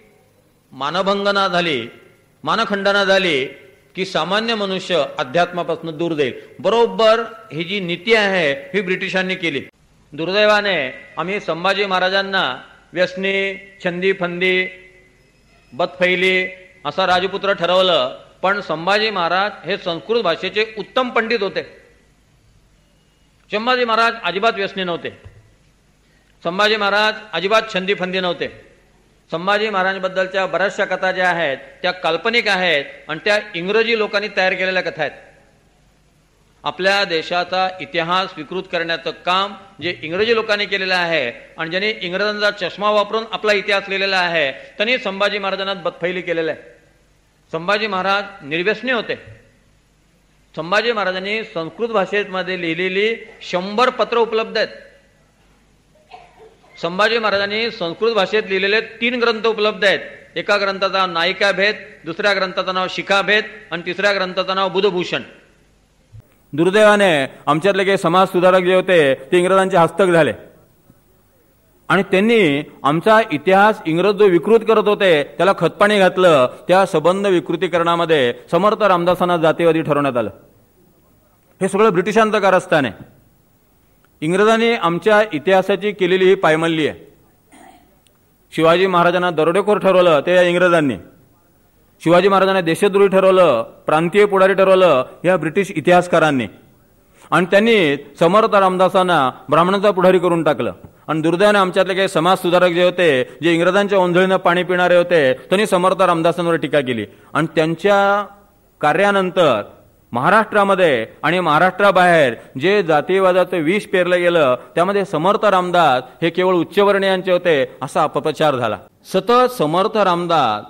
मानभंगना झाली, मानखंडना झाली की सामान्य मनुष्य अध्यात्मापासून दूर जाईल. बरोबर ही जी नीती आहे ही ब्रिटिशांनी केली. दुर्दैवाने आम्ही संभाजी महाराजांना व्यसनी, छंदी फंदी, बदफैली असा राजपुत्र ठरवलं, पण संभाजी महाराज हे संस्कृत भाषेचे उत्तम पंडित होते. संभाजी महाराज अजिबात व्यसनी नव्हते. संभाजी महाराज अजिबात छंदी फंदी नव्हते. संभाजी महाराजांबद्दलच्या बऱ्याचशा कथा ज्या आहेत त्या काल्पनिक आहेत आणि त्या इंग्रजी लोकांनी तयार केलेल्या कथा आहेत. आपल्या देशाचा इतिहास विकृत करण्याचं काम जे इंग्रजी लोकांनी केलेलं आहे आणि ज्यांनी इंग्रजांचा चष्मा वापरून आपला इतिहास लिहिलेला आहे त्यांनी संभाजी महाराजांना बदफैली केलेलं आहे. संभाजी महाराज निर्व्यसनी होते. संभाजी महाराजांनी संस्कृत भाषेमध्ये लिहिलेली 100 पत्र उपलब्ध आहेत. संभाजी महाराजांनी संस्कृत भाषेत लिहिलेले 3 ग्रंथ उपलब्ध आहेत. एका ग्रंथाचा नायिका भेद, दुसऱ्या ग्रंथाचं नाव शिखा भेद आणि तिसऱ्या ग्रंथाचं नाव बुधभूषण. दुर्दैवाने आमच्यातले काही समाज सुधारक जे होते ते इंग्रजांचे हस्तक झाले आणि त्यांनी आमचा इतिहास इंग्रज जो विकृत करत होते त्याला खतपाणी घातलं. त्या संबंध विकृतीकरणामध्ये समर्थ रामदासांना जातीवादी ठरवण्यात आलं. हे सगळं ब्रिटिशांचं कारस्थान आहे. इंग्रजांनी आमच्या इतिहासाची केलेली ही पायमल्ली आहे. शिवाजी महाराजांना दरोडेखोर ठरवलं ते या इंग्रजांनी, शिवाजी महाराजांना देशद्रोही ठरवलं, प्रांतीय पुढारी ठरवलं या ब्रिटिश इतिहासकारांनी, आणि त्यांनी समर्थ रामदासांना ब्राह्मणांचा पुढारी करून टाकलं. आणि दुर्दैवाने आमच्यातले काही समाज सुधारक जे होते, जे इंग्रजांच्या ओंजळीनं पाणी पिणारे होते, त्यांनी समर्थ रामदासांवर टीका केली. आणि त्यांच्या कार्यानंतर महाराष्ट्रामध्ये आणि महाराष्ट्राबाहेर जे जातीयवादाचं विष पेरलं गेलं, त्यामध्ये समर्थ रामदास हे केवळ उच्चवर्णीयांचे होते असा अपप्रचार झाला. सतत समर्थ रामदास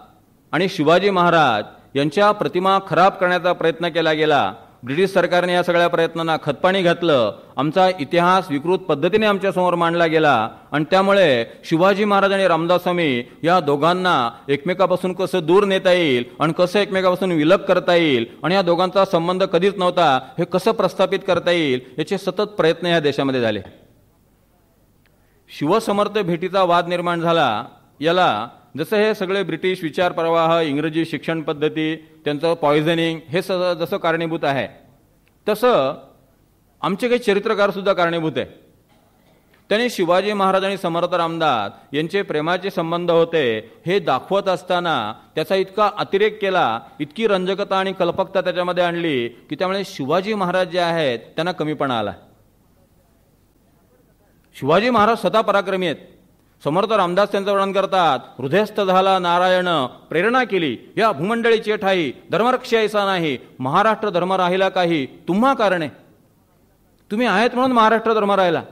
आणि शिवाजी महाराज यांच्या प्रतिमा खराब करण्याचा प्रयत्न केला गेला. ब्रिटिश सरकारने या सगळ्या प्रयत्नांना खतपाणी घातलं. आमचा इतिहास विकृत पद्धतीने आमच्यासमोर मांडला गेला. आणि त्यामुळे शिवाजी महाराज आणि रामदास स्वामी या दोघांना एकमेकापासून कसं दूर नेता येईल आणि कसं एकमेकापासून विलग करता येईल आणि या दोघांचा संबंध कधीच नव्हता हे कसं प्रस्थापित करता येईल याचे सतत प्रयत्न या देशामध्ये झाले. शिवसमर्थ भेटीचा वाद निर्माण झाला. याला जसं हे सगळे ब्रिटिश विचार प्रवाह, इंग्रजी शिक्षण पद्धती, त्यांचं पॉयझनिंग हे जसं कारणीभूत आहे, तसं आमचे काही चरित्रकार सुद्धा कारणीभूत आहे. त्यांनी शिवाजी महाराज आणि समर्थ रामदास यांचे प्रेमाचे संबंध होते हे दाखवत असताना त्याचा इतका अतिरेक केला, इतकी रंजकता आणि कल्पकता त्याच्यामध्ये आणली की त्यामुळे शिवाजी महाराज जे आहेत त्यांना कमीपणा आला. शिवाजी महाराज स्वतः पराक्रमी आहेत. समर्थ रामदास त्यांचं वर्णन करतात, हृदयस्थ झाला नारायण प्रेरणा केली या भूमंडळीची ठाई, धर्मरक्षा ऐसा नाही, महाराष्ट्र धर्म राहिला काही तुम्हा कारणे. तुम्ही आहेत म्हणून महाराष्ट्र धर्म राहिला.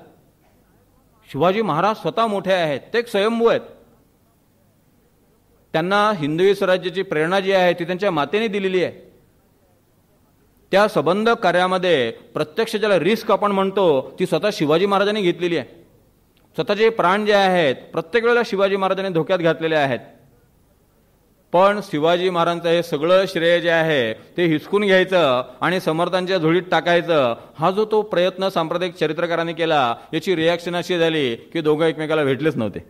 शिवाजी महाराज स्वतः मोठे आहेत, ते एक स्वयंभू आहेत. त्यांना हिंदवी स्वराज्याची प्रेरणा जी आहे ती त्यांच्या मातेने दिलेली आहे. त्या संबंध कार्यामध्ये प्रत्यक्ष ज्याला रिस्क आपण म्हणतो ती स्वतः शिवाजी महाराजांनी घेतलेली आहे. स्वतःचे प्राण जे आहेत प्रत्येक वेळेला शिवाजी महाराजांनी धोक्यात घातलेले आहेत. पण शिवाजी महाराजांचं हे सगळं श्रेय जे आहे ते हिसकून घ्यायचं आणि समर्थांच्या झोळीत टाकायचं, हा जो तो प्रयत्न सांप्रदायिक चरित्रकारांनी केला, याची रिॲक्शन अशी झाली की दोघं एकमेकाला भेटलेच नव्हते.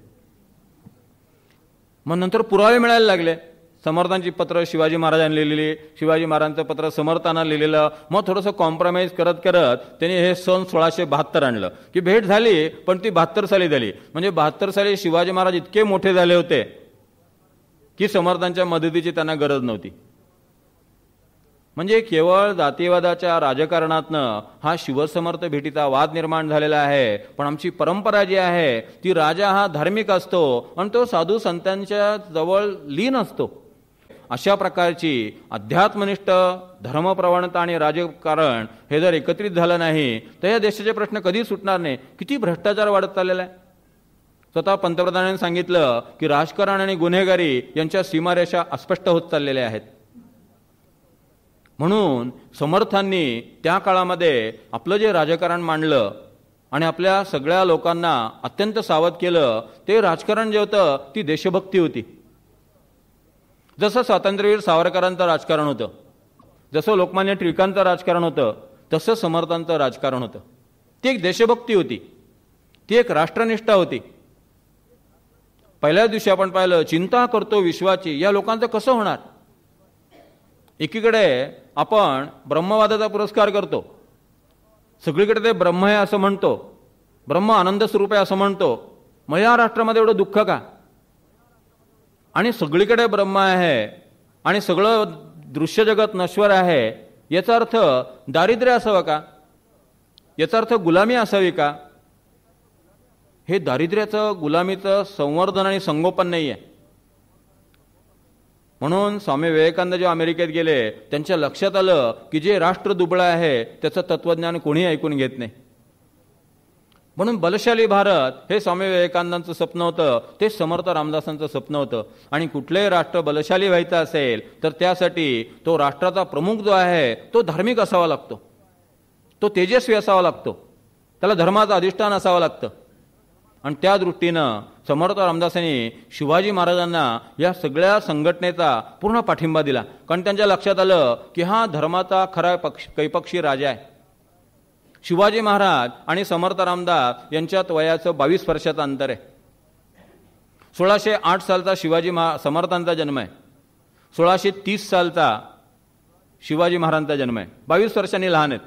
मग नंतर पुरावे मिळायला लागले. समर्थांची पत्र शिवाजी महाराजांनी लिहिलेली, शिवाजी महाराजांचं पत्र समर्थांना लिहिलेलं. मग थोडंसं कॉम्प्रोमाइज करत करत त्यांनी हे सन 1672 आणलं की भेट झाली, पण ती 72 साली झाली. म्हणजे 72 साली शिवाजी महाराज इतके मोठे झाले होते की समर्थांच्या मदतीची त्यांना गरज नव्हती. म्हणजे केवळ जातीयवादाच्या राजकारणातनं हा शिवसमर्थ भेटीचा वाद निर्माण झालेला आहे. पण आमची परंपरा जी आहे ती राजा हा धार्मिक असतो आणि तो साधू संतांच्या जवळ लीन असतो. अशा प्रकारची अध्यात्मनिष्ठ धर्मप्रवणता आणि राजकारण हे जर एकत्रित झालं नाही तर या देशाचे प्रश्न कधी सुटणार नाही. किती भ्रष्टाचार वाढत चाललेला आहे. स्वतः पंतप्रधानांनी सांगितलं की राजकारण आणि गुन्हेगारी यांच्या सीमारेषा अस्पष्ट होत चाललेल्या आहेत. म्हणून समर्थांनी त्या काळामध्ये आपलं जे राजकारण मांडलं आणि आपल्या सगळ्या लोकांना अत्यंत सावध केलं, ते राजकारण जे होतं ती देशभक्ती होती. जसं स्वातंत्र्यवीर सावरकरांचं राजकारण होतं, जसं लोकमान्य टिळकांचं राजकारण होतं, तसं समर्थांचं राजकारण होतं. ती एक देशभक्ती होती, ती एक राष्ट्रनिष्ठा होती. पहिल्याच दिवशी आपण पाहिलं, चिंता करतो विश्वाची, या लोकांचं कसं होणार. एकीकडे आपण ब्रह्मवादाचा पुरस्कार करतो, सगळीकडे ते ब्रह्म आहे असं म्हणतो, ब्रह्म आनंद स्वरूप आहे असं म्हणतो, मग या राष्ट्रामध्ये एवढं दुःख का. आणि सगळीकडे ब्रह्म आहे आणि सगळं दृश्य जगत नश्वर आहे, याचा अर्थ दारिद्र्य असावं का, याचा अर्थ गुलामी असावी का. हे दारिद्र्याचं गुलामीचं संवर्धन आणि संगोपन नाही आहे. म्हणून स्वामी विवेकानंद जेव्हा अमेरिकेत गेले त्यांच्या लक्षात आलं की जे राष्ट्र दुबळं आहे त्याचं तत्वज्ञान कोणी ऐकून घेत नाही. म्हणून बलशाली भारत हे स्वामी विवेकानंदांचं स्वप्न होतं, ते समर्थ रामदासांचं स्वप्न होतं. आणि कुठलंही राष्ट्र बलशाली व्हायचं असेल तर त्यासाठी तो राष्ट्राचा प्रमुख जो आहे तो धार्मिक असावा लागतो, तो तेजस्वी असावा लागतो, त्याला धर्माचं अधिष्ठान असावं लागतं. आणि त्या दृष्टीनं समर्थ रामदासांनी शिवाजी महाराजांना या सगळ्या संघटनेचा पूर्ण पाठिंबा दिला. कारण त्यांच्या लक्षात आलं की हा धर्माचा खरा कैपक्षी राजा आहे. शिवाजी महाराज आणि समर्थ रामदास यांच्यात वयाचं 22 वर्षाचं अंतर आहे. 1608 सालचा समर्थांचा जन्म आहे, 1630 सालचा शिवाजी महाराजांचा जन्म आहे. 22 वर्षांनी लहान आहेत.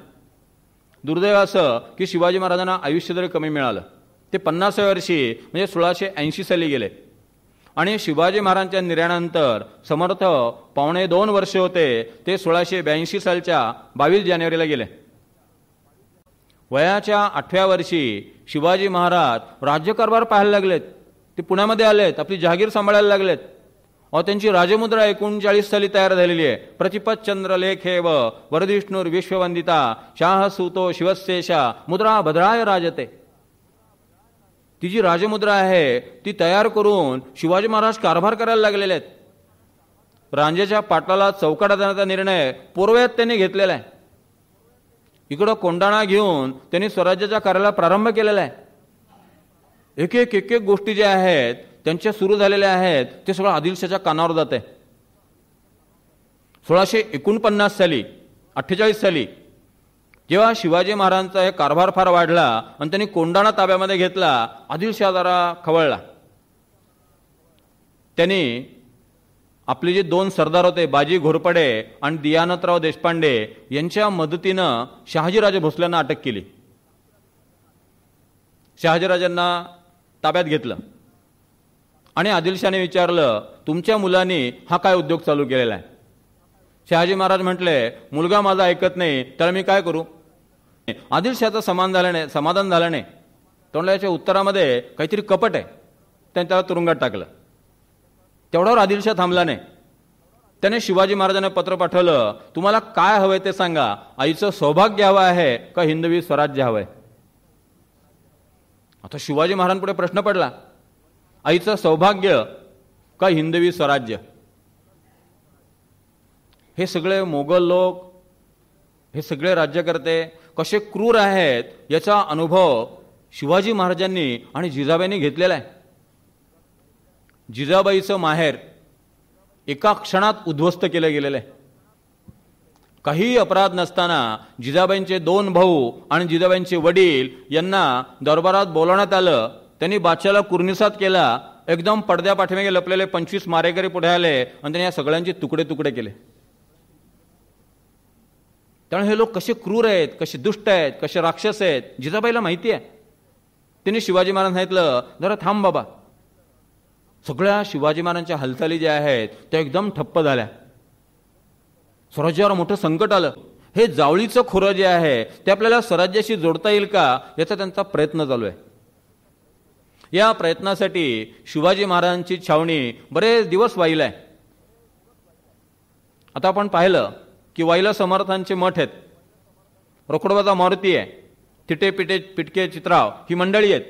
दुर्दैव असं की शिवाजी महाराजांना आयुष्य जरी कमी मिळालं. ते 50व्या वर्षी म्हणजे 1680 साली गेले आणि शिवाजी महाराजांच्या निर्याणानंतर समर्थ 1.25 वर्ष होते. ते 1682 सालच्या 22 जानेवारीला गेले. वयाच्या 8व्या वर्षी शिवाजी महाराज राज्यकारभार पाहायला लागलेत. ते पुण्यामध्ये आलेत, आपली जहागीर सांभाळायला लागलेत. त्यांची राजमुद्रा 39 साली तयार झालेली आहे. प्रतिपतचंद्र लेखेव वरदिष्णुर विश्ववंदिता शाह सुतो शिवशेषा मुद्रा भद्राय राजते. ती जी राजमुद्रा आहे ती तयार करून शिवाजी महाराज कारभार करायला लागलेले आहेत. रांजेच्या पाटलाला चौकाटा देण्याचा निर्णय पूर्वेत त्यांनी घेतलेला आहे. इकडं कोंडाणा घेऊन त्यांनी स्वराज्याच्या कार्याला प्रारंभ केलेला आहे. एक एक गोष्टी ज्या आहेत त्यांच्या सुरू झालेल्या आहेत ते सगळं आदिलशाच्या कानावर जात आहे. 1649 साली 48 साली जेव्हा शिवाजी महाराजांचा हे कारभार फार वाढला आणि त्यांनी कोंडाणा ताब्यामध्ये घेतला, आदिलशाह जरा खवळला. त्यांनी आपले जे 2 सरदार होते बाजी घोरपडे आणि दियानतराव देशपांडे यांच्या मदतीनं शहाजीराजे भोसल्यांना अटक केली. शहाजीराजांना ताब्यात घेतलं आणि आदिलशाहने विचारलं, तुमच्या मुलांनी हा काय उद्योग चालू केलेला आहे? शहाजी महाराज म्हटले, मुलगा माझा ऐकत नाही, त्याला मी काय करू? आदिलशाहचं समाधान झालं नाही. तोंडाच्या उत्तरामध्ये काहीतरी कपट आहे. त्याने त्याला तुरुंगात टाकलं. तेवढ्यावर आदिलशाह थांबला नाही. त्याने शिवाजी महाराजांना पत्र पाठवलं, तुम्हाला काय हवंय ते सांगा. आईचं सौभाग्य हवं आहे का हिंदवी स्वराज्य हवंय? आता शिवाजी महाराजांपुढे प्रश्न पडला, आईचं सौभाग्य का हिंदवी स्वराज्य? हे सगळे मोगल लोक, हे सगळे राज्यकर्ते कसे क्रूर आहेत याचा अनुभव शिवाजी महाराजांनी आणि जिजाबाईंनी घेतलेला आहे. जिजाबाईचं माहेर एका क्षणात उद्ध्वस्त केलं गेलेलं आहे. काही अपराध नसताना जिजाबाईंचे 2 भाऊ आणि जिजाबाईंचे वडील यांना दरबारात बोलावण्यात आलं. त्यांनी बादशाला कुर्निसात केला. एकदम पडद्या पाठीमागे लपलेले 25 मारेकरी पुढे आले आणि त्यांनी या सगळ्यांचे तुकडे तुकडे केले. त्यामुळे हे लोक कसे क्रूर आहेत, कसे दुष्ट आहेत, कसे राक्षस आहेत जिजाबाईला माहिती आहे. त्यांनी शिवाजी महाराज सांगितलं, जरा थांब बाबा. सगळ्या शिवाजी महाराजांच्या हालचाली ज्या आहेत त्या एकदम ठप्प झाल्या. स्वराज्यावर मोठं संकट आलं. हे जावळीचं खोरं जे आहे ते आपल्याला स्वराज्याशी जोडता येईल का याचा त्यांचा प्रयत्न चालू आहे. या प्रयत्नासाठी शिवाजी महाराजांची छावणी बरेच दिवस वाहिलं आहे. आता आपण पाहिलं की वाईला समर्थांचे मठ आहेत, रोकडबाजा मारुती आहे, थिटे पिटके चित्राव ही मंडळी आहेत.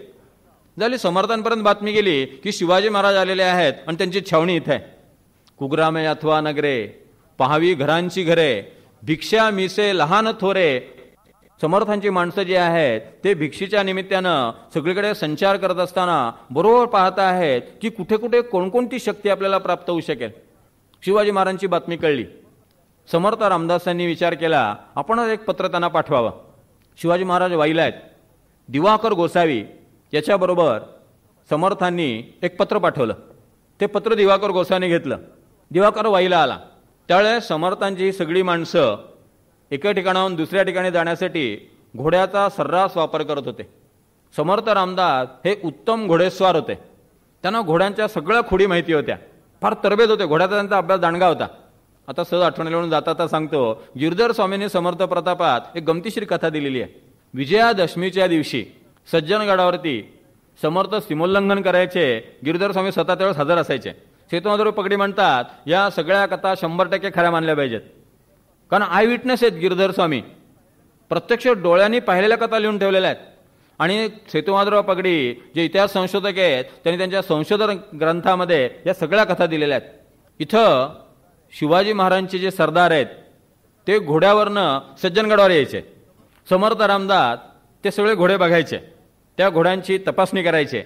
झाली समर्थांपर्यंत बातमी गेली की शिवाजी महाराज आलेले आहेत आणि त्यांची छावणी इथे आहे. कुग्रामे अथवा नगरे पहावी घरांची घरे भिक्षा मिसे लहान थोरे. समर्थांची माणसं जी आहेत ते भिक्षेच्या निमित्तानं सगळीकडे संचार करत असताना बरोबर पाहत आहेत की कुठे कुठे कोणकोणती शक्ती आपल्याला प्राप्त होऊ शकेल. शिवाजी महाराजांची बातमी कळली. समर्थ रामदासांनी विचार केला, आपणच एक पत्र त्यांना पाठवावं. शिवाजी महाराज वाईला आहेत. दिवाकर गोसावी याच्याबरोबर समर्थांनी एक पत्र पाठवलं. ते पत्र दिवाकर गोसावीने घेतलं. दिवाकर वाईला आला. त्यावेळेस समर्थांची ही सगळी माणसं एका ठिकाणाहून दुसऱ्या ठिकाणी जाण्यासाठी घोड्याचा सर्रास वापर करत होते. समर्थ रामदास हे उत्तम घोडेस्वार होते. त्यांना घोड्यांच्या सगळ्या खोडी माहिती होत्या. फार तरबेज होते. घोड्याचा त्यांचा अभ्यास दांडगा होता. आता सहज आठवणीला जाता सांगतो, गिरधर स्वामींनी समर्थ प्रतापात एक गमतीशीर कथा दिलेली आहे. विजयादशमीच्या दिवशी सज्जनगडावरती समर्थ सीमोल्लंघन करायचे. गिरधर स्वामी स्वतः त्यावेळेस हजर असायचे. सेतुमाधव पगडी म्हणतात या सगळ्या कथा 100% खऱ्या मानल्या पाहिजेत. कारण आय विटनेस आहेत गिरधर स्वामी. प्रत्यक्ष डोळ्यांनी पाहिलेल्या कथा लिहून ठेवलेल्या आहेत. आणि सेतुमाधव पगडी जे इतिहास संशोधक आहेत त्यांनी त्यांच्या संशोधन ग्रंथामध्ये या सगळ्या कथा दिलेल्या आहेत. इथं शिवाजी महाराजांचे जे सरदार आहेत ते घोड्यावरनं सज्जनगडावर यायचे. समर्थ रामदास ते सगळे घोडे बघायचे, त्या घोड्यांची तपासणी करायचे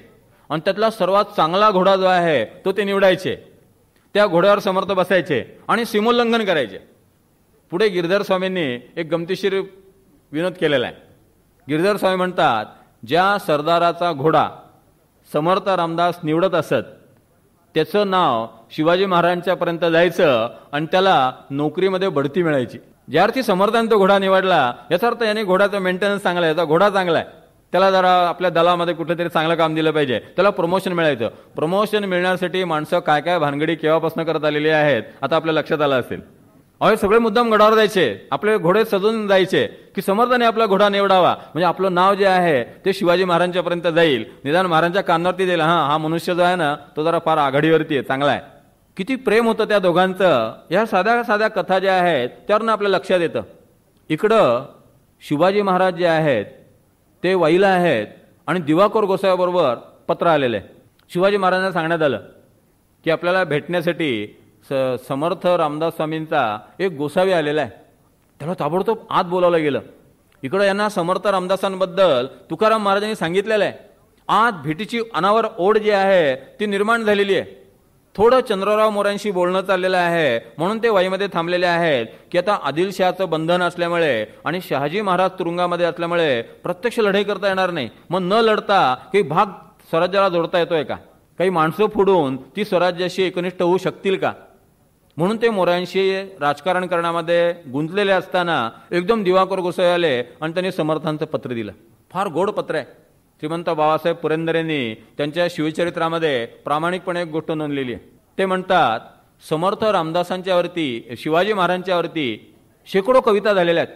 आणि त्यातला सर्वात चांगला घोडा जो आहे तो ते निवडायचे. त्या घोड्यावर समर्थ बसायचे आणि सीमोल्लंघन करायचे. पुढे गिरधर स्वामींनी एक गमतीशीर विनोद केलेला आहे. गिरधर स्वामी म्हणतात, ज्या सरदाराचा घोडा समर्थ रामदास निवडत असत त्याचं नाव शिवाजी महाराजांच्या पर्यंत जायचं आणि त्याला नोकरीमध्ये बढती मिळायची. ज्या अर्थी समर्थाने तो घोडा निवडला याचा अर्थ याने घोड्याचा मेंटेनन्स चांगला आहे, याचा घोडा चांगला आहे, त्याला जरा आपल्या दलामध्ये कुठलं तरी चांगलं काम दिलं पाहिजे, त्याला प्रमोशन मिळायचं. प्रमोशन मिळण्यासाठी माणसं काय काय भानगडी केव्हापासून करत आलेली आहेत आता आपल्या लक्षात आलं असेल. अहो सगळे मुद्दाम गडावर जायचे, आपले घोडे सजून जायचे की समर्थाने आपला घोडा निवडावा, म्हणजे आपलं नाव जे आहे ते शिवाजी महाराजांच्या पर्यंत जाईल, निदान महाराजांच्या कानावरती जाईल, हा मनुष्य जो आहे ना तो जरा फार आघाडीवरती आहे, चांगला आहे. किती प्रेम होतं त्या दोघांचं, या साध्या साध्या कथा ज्या आहेत त्यावरून आपल्या लक्षात येतं. इकडं शिवाजी महाराज जे आहेत ते वाईला आहेत आणि दिवाकर गोसाव्याबरोबर पत्र आलेलं आहे. शिवाजी महाराजांना सांगण्यात आलं की आपल्याला भेटण्यासाठी समर्थ रामदास स्वामींचा एक गोसावी आलेला आहे, त्याला ताबडतोब आत बोलावलं गेलं. इकडं यांना समर्थ रामदासांबद्दल तुकाराम महाराजांनी सांगितलेलं आहे. आत भेटीची अनावर ओढ जी आहे ती निर्माण झालेली आहे. थोडं चंद्रराव मोऱ्यांशी बोलणं चाललेलं आहे म्हणून ते वाईमध्ये थांबलेले आहेत की आता आदिलशहाचं बंधन असल्यामुळे आणि शहाजी महाराज तुरुंगामध्ये असल्यामुळे प्रत्यक्ष लढाई करता येणार नाही, मग न लढता काही भाग स्वराज्याला जोडता येतोय का, काही माणसं फोडून ती स्वराज्याशी एकनिष्ठ होऊ शकतील का, म्हणून ते मोऱ्यांशी राजकारण करण्यामध्ये गुंतलेले असताना एकदम दिवाकर गोसावी आले आणि त्यांनी समर्थांचं पत्र दिलं. फार गोड पत्र आहे. श्रीमंत बाबासाहेब पुरंदर यांनी त्यांच्या शिवचरित्रामध्ये प्रामाणिकपणे एक गोष्ट नोंदलेली आहे. ते म्हणतात समर्थ रामदासांच्या वरती शिवाजी महाराजांच्या वरती शेकडो कविता झालेल्या आहेत.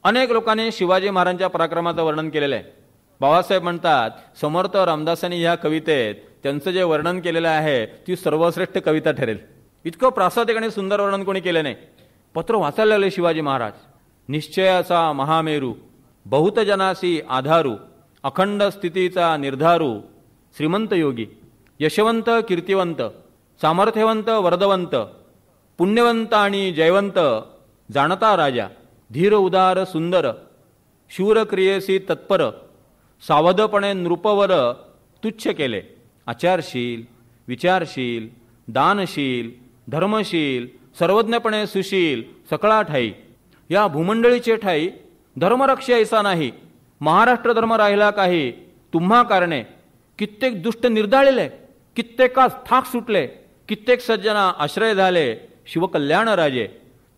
अनेक लोकांनी शिवाजी महाराजांच्या पराक्रमाचं वर्णन केलेलं आहे. बाबासाहेब म्हणतात समर्थ रामदासांनी ह्या कवितेत त्यांचं जे वर्णन केलेलं आहे ती सर्वश्रेष्ठ कविता ठरेल. इतकं प्रासादिक आणि सुंदर वर्णन कोणी केलं नाही. पत्र वाचायला लागले शिवाजी महाराज. निश्चयाचा महामेरू, बहुत जनासी आधारू, अखंड स्थितीचा निर्धारू, श्रीमंत योगी, यशवंत कीर्तिवंत, सामर्थ्यवंत वरदवंत, पुण्यवंत आणि जयवंत, जाणता राजा, धीर उदार सुंदर, शूर क्रियेसी तत्पर, सावधपणे नृपवर तुच्छ केले, आचारशील, विचारशील, दानशील, धर्मशील, सर्वज्ञपणे सुशील, सकळा ठाई, या भूमंडळीचे ठाई धर्मरक्ष ऐसा नाही, महाराष्ट्र धर्म राहिला काही, तुम्हा कारणे कित्येक दुष्ट निर्धाळले, कित्येकास थाक सुटले, कित्येक सज्जना आश्रय झाले, शिवकल्याण राजे,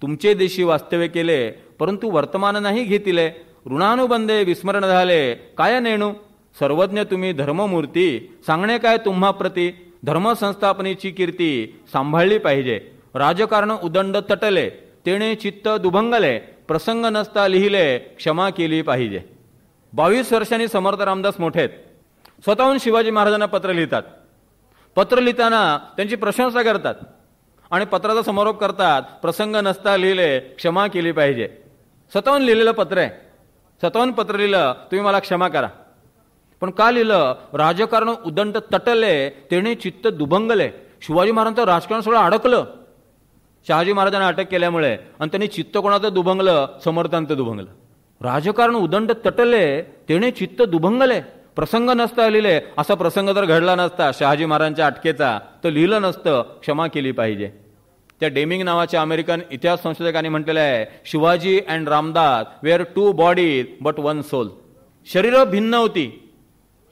तुमचे देशी वास्तव्य केले, परंतु वर्तमान नाही घेतिले, ऋणानुबंधे विस्मरण झाले, काय नेणू, सर्वज्ञ तुम्ही धर्ममूर्ती, सांगणे काय तुम्हा प्रती, धर्मसंस्थापनेची कीर्ती सांभाळली पाहिजे, राजकारण उदंड तटले, तेणे चित्त दुभंगले, प्रसंग नसता लिहिले, क्षमा केली पाहिजे. 22 वर्षांनी समर्थ रामदास मोठे आहेत. स्वतःहून शिवाजी महाराजांना पत्र लिहितात. पत्र लिहिताना त्यांची प्रशंसा करतात आणि पत्राचा समारोप करतात, प्रसंग नसता लिहिले, क्षमा केली पाहिजे. स्वतःहून लिहिलेलं पत्र आहे. स्वतःहून पत्र लिहिलं, तुम्ही मला क्षमा करा. पण का लिहिलं, राजकारण उदंड तटले, तेणे चित्त दुभंगले. शिवाजी महाराजांचं राजकारण सगळं अडकलं शहाजी महाराजांना अटक केल्यामुळे, आणि त्यांनी चित्त कोणाचं दुभंगलं, समर्थांचं दुभंगलं. राजकारण उदंड तटले, तेणे चित्त दुभंगले, प्रसंग नसता लिहिले. असा प्रसंग जर घडला नसता शहाजी महाराजांच्या अटकेचा तर लिहिलं नसतं, क्षमा केली पाहिजे. त्या डेमिंग नावाच्या अमेरिकन इतिहास संशोधकांनी म्हटलेलं आहे, Shivaji and Ramdas were 2 bodies but 1 soul. शरीर भिन्न होती,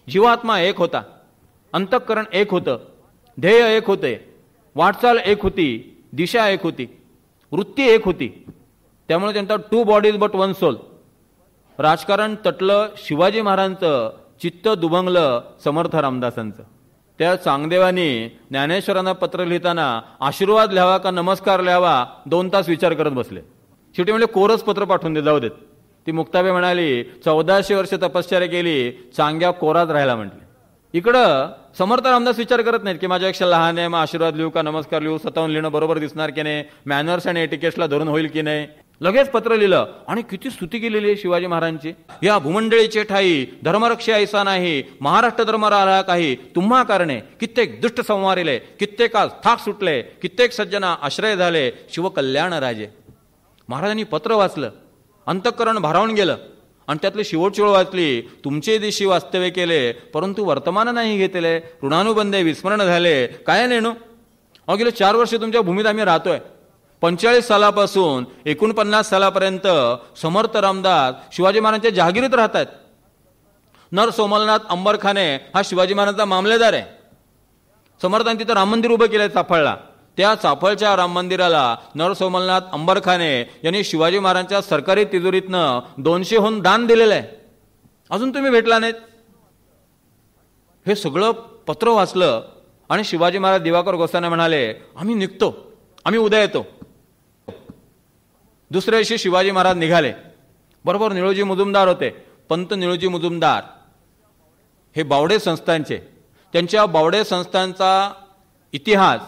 जीवात्मा एक होता, अंतःकरण एक होतं, ध्येय एक होते, वाटचाल एक होती, दिशा एक होती, वृत्ती एक होती. त्यामुळे त्यांचा 2 बॉडीज बट 1 सोल. राजकारण तटलं शिवाजी महाराजांचं, चित्त दुभंगलं समर्थ रामदासांचं. त्या चांगदेवानी ज्ञानेश्वरांना पत्र लिहिताना आशीर्वाद लिहावा का नमस्कार लिहावा 2 तास विचार करत बसले. शेवटी म्हणजे कोरच पत्र पाठवून दे, जाऊ देत. ती मुक्ताबाई म्हणाली 1400 वर्ष तपश्चर्या केली, चांग्या कोरात राहिला म्हटले. इकडं समर्थ रामदास विचार करत नाहीत की माझ्यापेक्षा लहान आहे, मग आशीर्वाद लिहू का नमस्कार लिहू, स्वतःहून लिहिणं बरोबर दिसणार की नाही, मॅनर्स आणि एटिकेट्सला धरून होईल की नाही. लगेच पत्र लिहिलं आणि किती स्तुती केलेली आहे शिवाजी महाराजांची. या भूमंडळीचे ठाई धर्मरक्ष ऐसा नाही, महाराष्ट्र धर्म राहिला काही, तुम्हा कारणे कित्येक दुष्ट संवारिले, कित्येकास थाक सुटले, कित्येक सज्जना आश्रय झाले, शिवकल्याण राजे. महाराजांनी पत्र वाचलं, अंतःकरण भारावून गेलं आणि त्यातली शेवटची ओळ वाचली, तुमचे दिशी वास्तव्य केले, परंतु वर्तमान नाही घेतले, ऋणानुबंधे विस्मरण झाले, काय नेणू. अहो गेले 4 वर्ष तुमच्या भूमीत आम्ही राहतोय. 45 सालापासून 49 सालापर्यंत समर्थ रामदास शिवाजी महाराजांच्या जहागिरीत राहतात. नर सोमलनाथ अंबरखाने हा शिवाजी महाराजांचा मामलेदार आहे. समर्थांनी तिथं राम मंदिर उभं केलंय चाफळला. त्या चाफळच्या राम मंदिराला नरसोमलनाथ अंबरखाने यांनी शिवाजी महाराजांच्या सरकारी तिजोरीतनं 200हून दान दिलेलं आहे. अजून तुम्ही भेटला नाहीत. हे सगळं पत्र वाचलं आणि शिवाजी महाराज दिवाकर गोसावी म्हणाले, आम्ही निघतो, आम्ही उद्या येतो. दुसऱ्या दिवशी शिवाजी महाराज निघाले. बरोबर निळोजी मुजुमदार होते. पंत निळोजी मुजुमदार हे बावडे संस्थांचे. त्यांच्या बावडे संस्थांचा इतिहास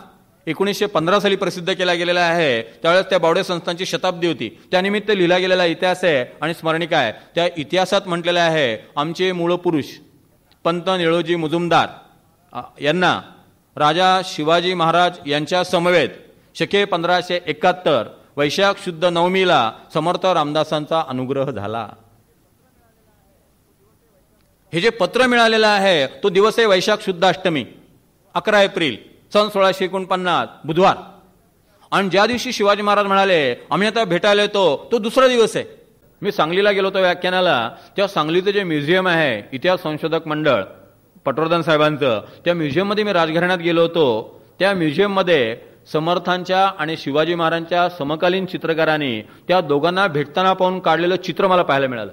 1915 साली प्रसिद्ध केला गेलेला आहे. त्यावेळेस त्या बावडे संस्थांची शताब्दी होती. त्यानिमित्त लिहिला गेलेला इतिहास आहे आणि स्मरणिका आहे. त्या इतिहासात म्हटलेलं आहे, आमचे मूळ पुरुष पंत निळोजी मुजुमदार यांना राजा शिवाजी महाराज यांच्या समवेत शके 1571 वैशाख शुद्ध नवमीला समर्थ रामदासांचा अनुग्रह झाला. हे जे पत्र मिळालेलं आहे तो दिवस आहे वैशाख शुद्ध अष्टमी 11 एप्रिल सन 1649 बुधवार. आणि ज्या दिवशी शिवाजी महाराज म्हणाले आम्ही आता भेटायला येतो तो दुसरा दिवस आहे. मी सांगलीला गेलो होतो व्याख्यानाला. तेव्हा सांगलीचं जे म्युझियम आहे इतिहास संशोधक मंडळ पटवर्धन साहेबांचं, त्या म्युझियममध्ये मी राजघराण्यात गेलो होतो. त्या म्युझियममध्ये समर्थांच्या आणि शिवाजी महाराजांच्या समकालीन चित्रकारांनी त्या दोघांना भेटताना पाहून काढलेलं चित्र मला पाहायला मिळालं.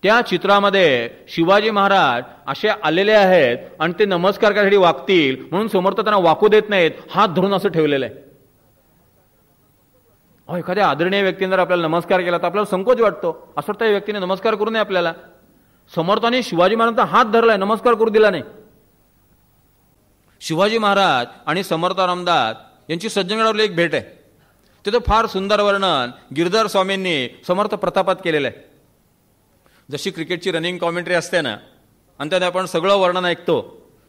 त्या चित्रामध्ये शिवाजी महाराज असे आलेले आहेत आणि ते नमस्कार करायसाठी वागतील म्हणून समर्थ त्यांना वाकू देत नाहीत, हात धरून असं ठेवलेलं आहे. एखाद्या आदरणीय व्यक्तीने जर आपल्याला नमस्कार केला तर आपल्याला संकोच वाटतो. असं वाटतं या व्यक्तीने नमस्कार करू नये आपल्याला. समर्थाने शिवाजी महाराजांचा हात धरलाय, नमस्कार करू दिला नाही. शिवाजी महाराज आणि समर्थ रामदास यांची सज्जनगडावरली एक भेट आहे. तिथं फार सुंदर वर्णन गिरधर स्वामींनी समर्थ प्रतापात केलेलं आहे. जशी क्रिकेटची रनिंग कॉमेंट्री असते ना आणि त्यात आपण सगळं वर्णन ऐकतो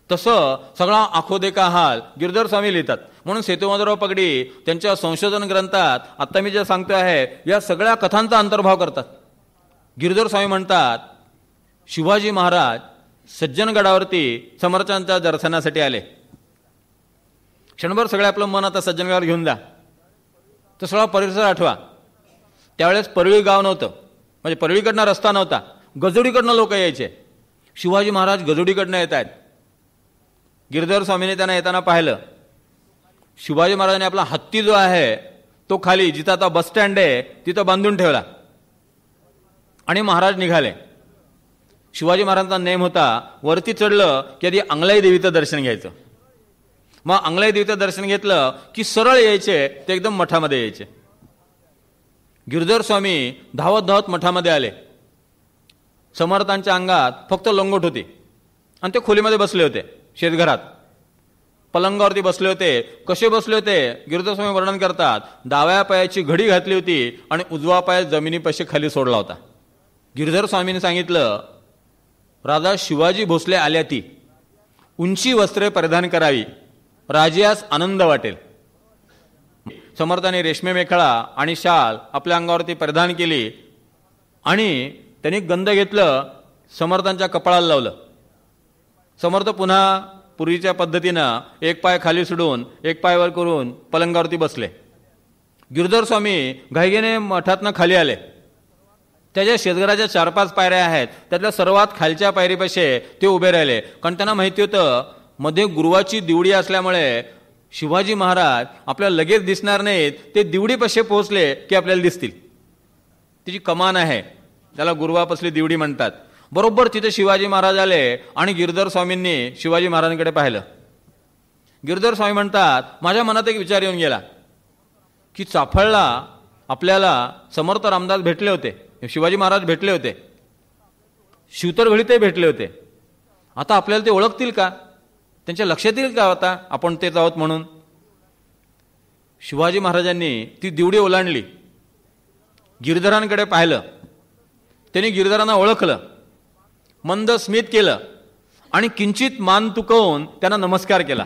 तसं सगळा आखो देखा हाल गिरधर स्वामी लिहितात. म्हणून सेतुमाधवराव पगडी त्यांच्या संशोधन ग्रंथात आता मी जे सांगतो आहे या सगळ्या कथांचा अंतर्भाव करतात. गिरधर स्वामी म्हणतात शिवाजी महाराज सज्जनगडावरती समर्थांच्या दर्शनासाठी आले. क्षणभर सगळं आपलं मन आता सज्जनगडावर घेऊन जा. तर सगळा परिसर आठवा. त्यावेळेस परळी गाव नव्हतं, म्हणजे परळीकडनं रस्ता नव्हता, गजोडीकडनं लोक यायचे. शिवाजी महाराज गजोडीकडनं येत आहेत. गिरधर स्वामीने त्यांना येताना पाहिलं. शिवाजी महाराजांनी आपला हत्ती जो आहे तो खाली जिथं आता बस स्टँड आहे तिथं बांधून ठेवला आणि महाराज निघाले. शिवाजी महाराजांचा नेम होता वरती चढलं की आधी अंगलाई देवीचं दर्शन घ्यायचं. मग अंगलाई देवीचं दर्शन घेतलं की सरळ यायचे ते एकदम मठामध्ये यायचे. गिरधर स्वामी धावत धावत मठामध्ये आले. समर्थांच्या अंगात फक्त लंगोट होती आणि ते खोलीमध्ये बसले होते. शेतघरात पलंगावरती बसले होते. कसे बसले होते गिरधर स्वामी वर्णन करतात. डाव्या पायाची घडी घातली होती आणि उजवा पाय जमिनीपाशी खाली सोडला होता. गिरधर स्वामींनी सांगितलं राजा शिवाजी भोसले आल्या ती उंची वस्त्रे परिधान करावी, राजियास आनंद वाटेल. समर्थाने रेशमी मेखळा आणि शाल आपल्या अंगावरती परिधान केली आणि त्यांनी गंध घेतलं, समर्थांच्या कपाळाला लावलं. समर्थ पुन्हा पूर्वीच्या पद्धतीनं एक पाय खाली सोडून एक पाय वर करून पलंगावरती बसले. गिरधर स्वामी घाईघाईने मठातनं खाली आले. त्याच्या शेतघराच्या 4-5 पायऱ्या आहेत, त्यातल्या सर्वात खालच्या पायरीपाशी ते उभे राहिले. कारण त्यांना माहिती होतं मध्ये गुरुवाची दिवडी असल्यामुळे शिवाजी महाराज आपल्याला लगेच दिसणार नाहीत. ते दिवडीपाशी पोहोचले की आपल्याला दिसतील. तिची कमान आहे, त्याला गुरुवापासली दिवडी म्हणतात. बरोबर तिथे शिवाजी महाराज आले आणि गिरधर स्वामींनी शिवाजी महाराजांकडे पाहिलं. गिरधर स्वामी म्हणतात माझ्या मनात एक विचार येऊन गेला की चाफळला आपल्याला समर्थ रामदास भेटले होते, शिवाजी महाराज भेटले होते, शिवतरघळी ते भेटले होते. आता आपल्याला ते ओळखतील का, त्यांच्या लक्षात येईल का आता आपण तेच आहोत म्हणून. शिवाजी महाराजांनी ती दिवडी ओलांडली, गिरधरांकडे पाहिलं. त्यांनी गिरधरांना ओळखलं, मंद स्मित केलं आणि किंचित मान तुकवून त्यांना नमस्कार केला.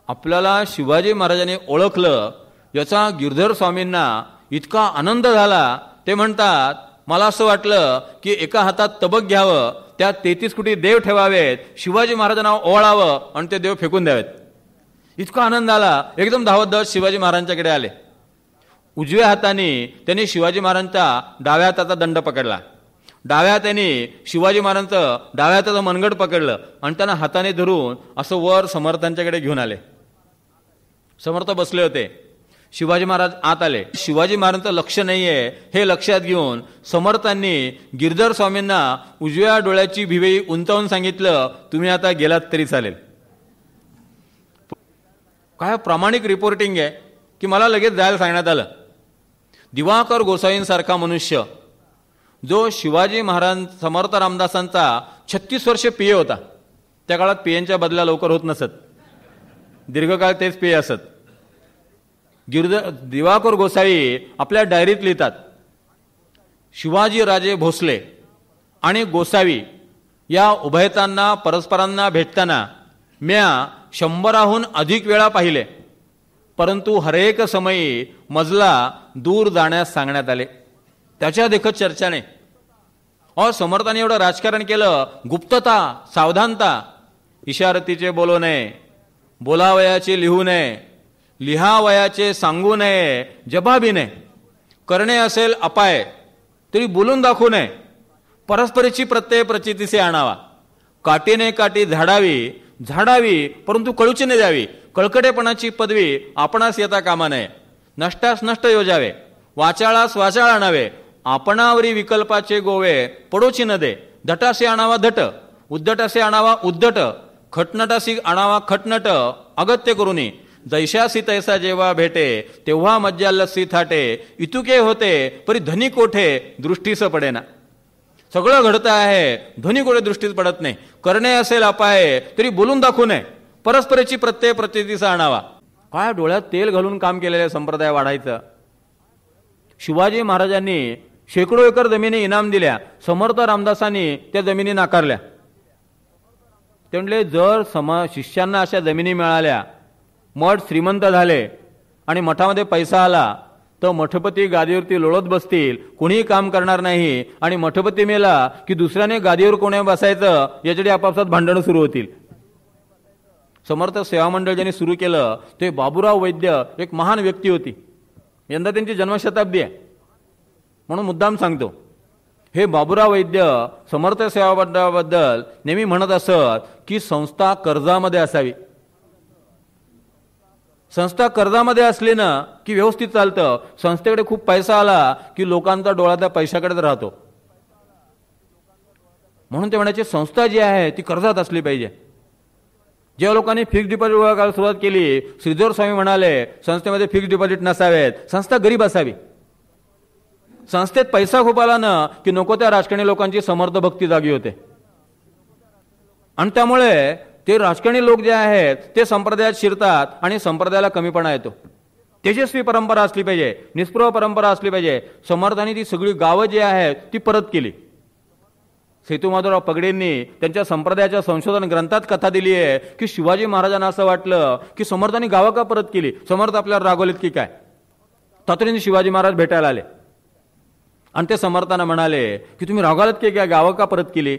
आपल्याला शिवाजी महाराजांनी ओळखलं याचा गिरधर स्वामींना इतका आनंद झाला. ते म्हणतात मला असं वाटलं की एका हातात तबक घ्यावं, त्यात 33 कोटी देव ठेवावेत, शिवाजी महाराजांना ओवाळावं आणि ते देव फेकून द्यावेत. इतका आनंद आला. एकदम धावत धावत शिवाजी महाराजांच्याकडे आले. उजव्या हाताने त्यांनी शिवाजी महाराजांचा डाव्या हाताचा दंड पकडला, डाव्या हाताने शिवाजी महाराजांचं डाव्या हाताचं मनगट पकडलं आणि त्यांना हाताने धरून असं वर समर्थांच्याकडे घेऊन आले. समर्थ बसले होते. शिवाजी महाराज आत आले. शिवाजी महाराजांचं लक्ष नाहीये हे लक्षात घेऊन समर्थांनी गिरधर स्वामींना उजव्या डोळ्याची भिवई उंचावून सांगितलं, तुम्ही आता गेलात तरी चालेल. काय प्रामाणिक रिपोर्टिंग आहे की मला लगेच जायला सांगण्यात आलं. दिवाकर गोसावींसारखा मनुष्य जो शिवाजी महाराज समर्थ रामदासांचा 36 वर्ष पीए होता. त्या काळात पीएनच्या बदल्या लवकर होत नसत, दीर्घकाळ तेच पीए असत. दिवाकर गोसावी आपल्या डायरीत लिहितात, शिवाजी राजे भोसले आणि गोसावी या उभयतांना परस्परांना भेटताना म्या 100हून अधिक वेळा पाहिले, परंतु हरेक समयी मजला दूर जाण्यास सांगण्यात आले. त्याच्या देखत चर्चा नाही. समर्थांनी एवढं राजकारण केलं. गुप्तता, सावधानता, इशारतीचे बोलू नये, बोलावयाचे लिहू नये, लिहावयाचे सांगू नये, जबाबी नये, करणे असेल अपाय तरी बोलून दाखवू नये, परस्परीची प्रत्यय प्रचितीसे आणावा, काटीने काठी झाडावी परंतु कळूची न द्यावी, कळकटेपणाची पदवी आपणास येता कामा नये, नष्टास नष्ट योजावे, वाचाळास वाचाळ आणावे, आपणावरी विकल्पाचे गोवे पडोची न दे, धटासे आणावा धट, उद्धटासे आणावा उद्धट, खटनटासी आणावा खटनट, अगत्य करुनी, जैशासी तैसा जेव्हा भेटे तेव्हा मज्जा लस्सी थाटे, इतुके होते परी धनी कोठे दृष्टीस पडेना. सगळं घडतं आहे, धनी कोठे दृष्टीस पडत नाही. करणे असेल अपाय तरी बोलून दाखवू नये, परस्परेची प्रत्यय प्रचितीचा आणावा. काय डोळ्यात तेल घालून काम केलेलं संप्रदाय वाढायचं. शिवाजी महाराजांनी शेकडो एकर जमिनी इनाम दिल्या. समर्थ रामदासांनी त्या जमिनी नाकारल्या. ते म्हणले, जर शिष्यांना अशा जमिनी मिळाल्या, मठ श्रीमंत झाले आणि मठामध्ये पैसा आला तर मठपती गादीवरती लोळत बसतील, कोणीही काम करणार नाही, आणि मठपती मेला की दुसऱ्याने गादीवर कोणी बसायचं याच्यासाठी आपापसात भांडणं सुरू होतील. समर्थ सेवा मंडळ ज्यांनी सुरू केलं ते बाबूराव वैद्य एक महान व्यक्ती होती. यंदा त्यांची जन्मशताब्दी आहे म्हणून मुद्दाम सांगतो. हे बाबूराव वैद्य समर्थ सेवा मंडळाबद्दल नेहमी म्हणत असत की संस्था कर्जामध्ये असावी. संस्था कर्जामध्ये असली ना की व्यवस्थित चालतं. संस्थेकडे खूप पैसा आला की लोकांचा डोळा त्या पैशाकडेच राहतो. म्हणून ते म्हणायचे संस्था जी आहे ती कर्जात असली पाहिजे. ज्या लोकांनी फिक्स डिपॉझिट करायला सुरुवात केली, श्रीधर स्वामी म्हणाले संस्थेमध्ये फिक्स डिपॉझिट नसावेत, संस्था गरीब असावी. संस्थेत पैसा खूप आला ना की नको त्या राजकारणी लोकांची समर्थ भक्ती जागी होते, आणि त्यामुळे ते राजकारणी लोक जे आहेत ते संप्रदायात शिरतात आणि संप्रदायाला कमीपणा येतो. तेजस्वी परंपरा असली पाहिजे, निस्पृह परंपरा असली पाहिजे. समर्थांनी ती सगळी गावं जी आहेत ती परत केली. सेतुमाधवराव पगडेंनी त्यांच्या संप्रदायाच्या संशोधन ग्रंथात कथा दिली आहे की शिवाजी महाराजांना असं वाटलं की समर्थांनी गावं का परत केली, समर्थ आपल्याला रागवलेत की काय. तातडीने शिवाजी महाराज भेटायला आले आणि ते समर्थांना म्हणाले की तुम्ही रागवलात की काय, गावं का परत केली.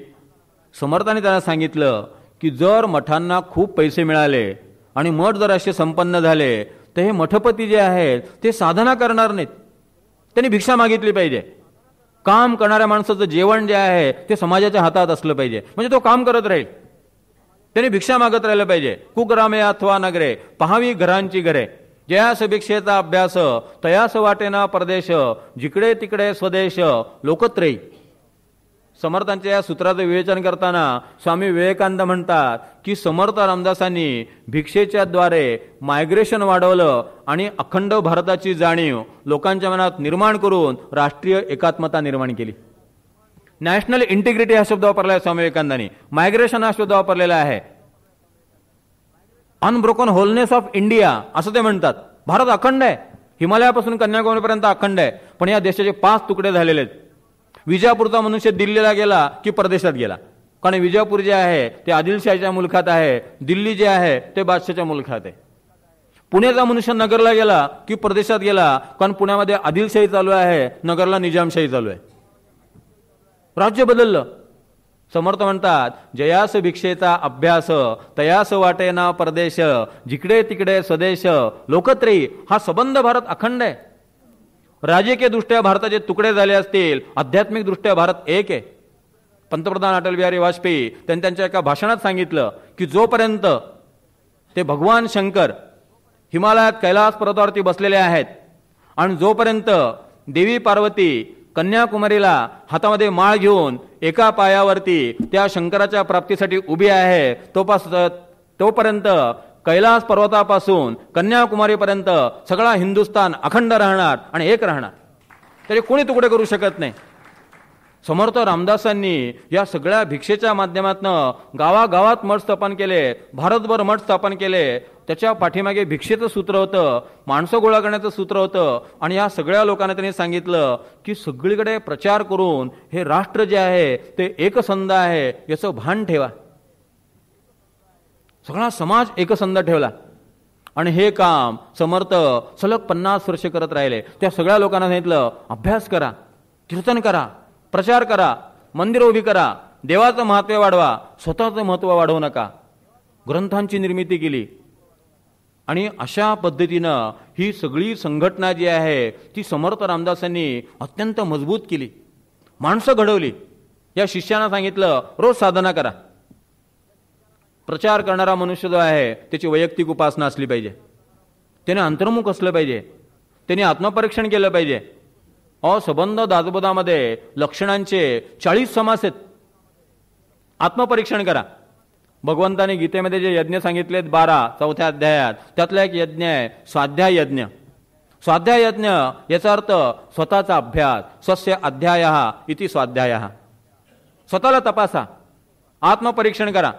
समर्थांनी त्यांना सांगितलं की जर मठांना खूप पैसे मिळाले आणि मठ जर असे संपन्न झाले तर हे मठपती जे आहेत ते साधना करणार नाहीत, त्यांनी भिक्षा मागितली पाहिजे. काम करणाऱ्या माणसाचं जेवण जे आहे ते समाजाच्या हातात असलं पाहिजे, म्हणजे तो काम करत राहील. त्यांनी भिक्षा मागत राहिलं पाहिजे. कुग्रामे अथवा नगरे पहावी घरांची घरे, जयास भिक्षेचा अभ्यास तयास वाटेना परदेश, जिकडे तिकडे स्वदेश लोकत्रयी. समर्थांच्या या सूत्राचं विवेचन करताना स्वामी विवेकानंद म्हणतात की समर्थ रामदासांनी भिक्षेच्या द्वारे मायग्रेशन वाढवलं आणि अखंड भारताची जाणीव लोकांच्या मनात निर्माण करून राष्ट्रीय एकात्मता निर्माण केली. नॅशनल इंटिग्रिटी हा शब्द वापरला आहे स्वामी विवेकानंदांनी, मायग्रेशन हा शब्द वापरलेला आहे. अनब्रोकन होलनेस ऑफ इंडिया असं ते म्हणतात. भारत अखंड आहे, हिमालयापासून कन्याकुमारीपर्यंत अखंड आहे, पण या देशाचे 5 तुकडे झालेले आहेत. विजापूरचा मनुष्य दिल्लीला गेला की परदेशात गेला, कारण विजापूर जे आहे ते आदिलशाहीच्या मुलखात आहे, दिल्ली जे आहे ते बादशाहच्या मुलखात आहे. पुण्याचा मनुष्य नगरला गेला की परदेशात गेला, कारण पुण्यामध्ये आदिलशाही चालू आहे, नगरला निजामशाही चालू आहे. राज्य बदललं. समर्थ म्हणतात जयास भिक्षेचा अभ्यास तयास वाटेना परदेश, जिकडे तिकडे स्वदेश लोकत्रयी. हा संबंध भारत अखंड आहे. राजकीय दृष्ट्या भारताचे तुकडे झाले असतील, आध्यात्मिक दृष्ट्या भारत एक आहे. पंतप्रधान अटल बिहारी वाजपेयी त्यांनी त्यांच्या एका भाषणात सांगितलं की जोपर्यंत ते भगवान शंकर हिमालयात कैलास पर्वतावरती बसलेले आहेत आणि जोपर्यंत देवी पार्वती कन्याकुमारीला हातामध्ये माळ घेऊन एका पायावरती त्या शंकराच्या प्राप्तीसाठी उभी आहे, तोपर्यंत कैलास पर्वतापासून कन्याकुमारीपर्यंत सगळा हिंदुस्थान अखंड राहणार आणि एक राहणार. तरी कोणी तुकडे करू शकत नाही. समर्थ रामदासांनी या सगळ्या भिक्षेच्या माध्यमातून गावागावात मठ स्थापन केले, भारतभर मठ स्थापन केले. त्याच्या पाठीमागे भिक्षेचं सूत्र होतं, माणसं गोळा करण्याचं सूत्र होतं. आणि या सगळ्या लोकांना त्यांनी सांगितलं की सगळीकडे प्रचार करून हे राष्ट्र जे आहे ते एकसंध आहे याचं भान ठेवा. सगळा समाज एकसंध ठेवला आणि हे काम समर्थ सलग 50 वर्ष करत राहिले. त्या सगळ्या लोकांना सांगितलं, अभ्यास करा, कीर्तन करा, प्रचार करा, मंदिर उभी करा, देवाचं महत्त्व वाढवा, स्वतःचं महत्त्व वाढवू नका. ग्रंथांची निर्मिती केली आणि अशा पद्धतीनं ही सगळी संघटना जी आहे ती समर्थ रामदासांनी अत्यंत मजबूत केली, माणसं घडवली. या शिष्यांना सांगितलं, रोज साधना करा. प्रचार करणारा मनुष्य जो आहे त्याची वैयक्तिक उपासना असली पाहिजे, त्याने अंतर्मुख असलं पाहिजे, त्याने आत्मपरीक्षण केलं पाहिजे. संबंध दासबोधामध्ये लक्षणांचे 40 समास आहेत. आत्मपरीक्षण करा. भगवंताने गीतेमध्ये जे यज्ञ सांगितलेत 12 4थ्या अध्यायात, त्यातला एक यज्ञ आहे स्वाध्याय यज्ञ. स्वाध्याय यज्ञ याचा अर्थ स्वतःचा अभ्यास. स्वस्य अध्यायः इति स्वाध्यायः. स्वतःला तपासा, आत्मपरीक्षण करा.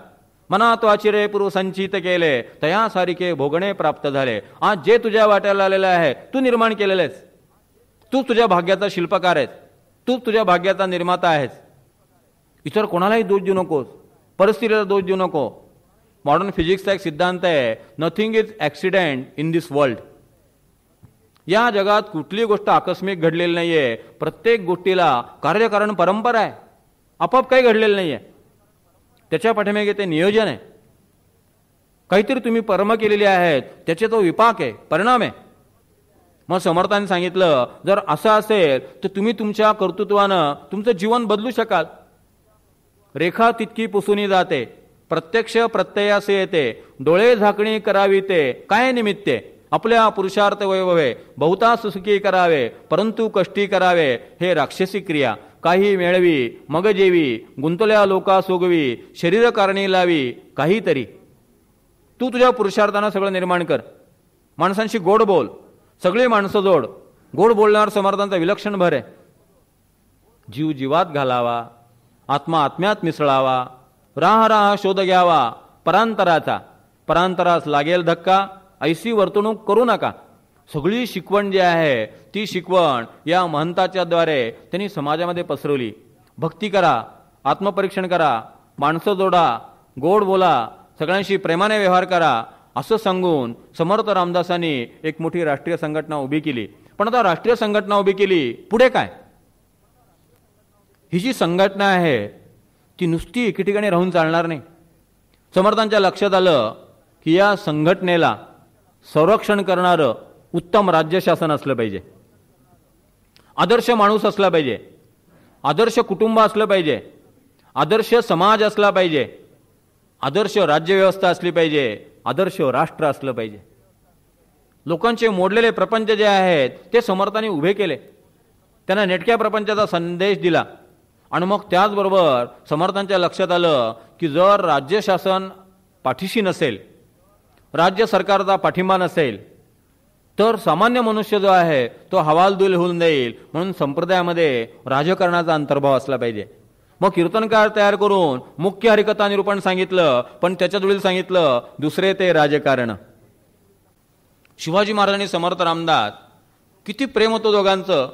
मनात वाचिरे पूर्व संचित केले, तया सारिके भोगणे प्राप्त झाले. आज जे तुझ्या वाट्याला आलेलं आहे तू निर्माण केलेलं आहेस. तू तुझ्या भाग्याचा शिल्पकार आहेस, तू तुझ्या भाग्याचा निर्माता आहेस. इतर कोणालाही दोष देऊ नकोस, परिस्थितीला दोष देऊ नको. मॉडर्न फिजिक्सचा एक सिद्धांत आहे, nothing is accident in this world. या जगात कुठली गोष्ट आकस्मिक घडलेली नाहीये. प्रत्येक गोष्टीला कार्यकारण परंपरा आहे. आपोआप काही घडलेलं नाहीये, त्याच्या पाठीमागे ते नियोजन आहे. काहीतरी तुम्ही कर्म केलेली आहेत, त्याचे तो विपाक आहे, परिणाम आहे. मग समर्थांनी सांगितलं, जर असं असेल तर तुम्ही तुमच्या कर्तृत्वानं तुमचं जीवन बदलू शकाल. रेखा तितकी पुसूनी जाते, प्रत्यक्ष प्रत्ययासे येते, डोळे झाकणी करावी ते काय निमित्ते. आपल्या पुरुषार्थ वैभवे बहुता सुखी करावे, परंतु कष्टी करावे हे राक्षसी क्रिया. काही मिळवी मग जेवी, गुंतल्या लोका सोगवी, शरीर कारणी लावी काहीतरी. तू तुझ्या पुरुषार्थानं सगळं निर्माण कर. माणसांशी गोड बोल, सगळी माणसं जोड. गोड बोलण्यावर समर्थांचा विलक्षण भर आहे. जीव जीवात घालावा, आत्मा आत्म्यात मिसळावा, राह राह शोध घ्यावा परांतराचा. परांतरास लागेल धक्का, ऐसी वर्तणूक करू नका. सगळी शिकवण जी आहे ती शिकवण या महंताच्या द्वारे त्यांनी समाजामध्ये पसरवली. भक्ती करा, आत्मपरीक्षण करा, माणसं जोडा, गोड बोला, सगळ्यांशी प्रेमाने व्यवहार करा, असं सांगून समर्थ रामदासांनी एक मोठी राष्ट्रीय संघटना उभी केली. पण आता राष्ट्रीय संघटना उभी केली, पुढे काय? ही जी संघटना आहे ती नुसती एके ठिकाणी राहून चालणार नाही. समर्थांच्या लक्षात आलं की या संघटनेला संरक्षण करणारं उत्तम राज्यशासन असलं पाहिजे, आदर्श माणूस असला पाहिजे, आदर्श कुटुंब असलं पाहिजे, आदर्श समाज असला पाहिजे, आदर्श राज्यव्यवस्था असली पाहिजे, आदर्श राष्ट्र असलं पाहिजे. लोकांचे मोडलेले प्रपंच जे आहेत ते समर्थांनी उभे केले. त्यांना नेटक्या प्रपंचाचा संदेश दिला. आणि मग त्याचबरोबर समर्थांच्या लक्षात आलं की जर राज्य शासन पाठीशी नसेल, राज्य सरकारचा पाठिंबा नसेल, तर सामान्य मनुष्य जो आहे तो हवालदिल होऊन जाईल. म्हणून संप्रदायामध्ये राजकारणाचा अंतर्भाव असला पाहिजे. मग कीर्तनकार तयार करून मुख्य हरिकथा निरूपण सांगितलं, पण त्याच्या जोडीला सांगितलं दुसरे ते राजकारण. शिवाजी महाराजांनी समर्थ रामदास किती प्रेम होतं दोघांचं.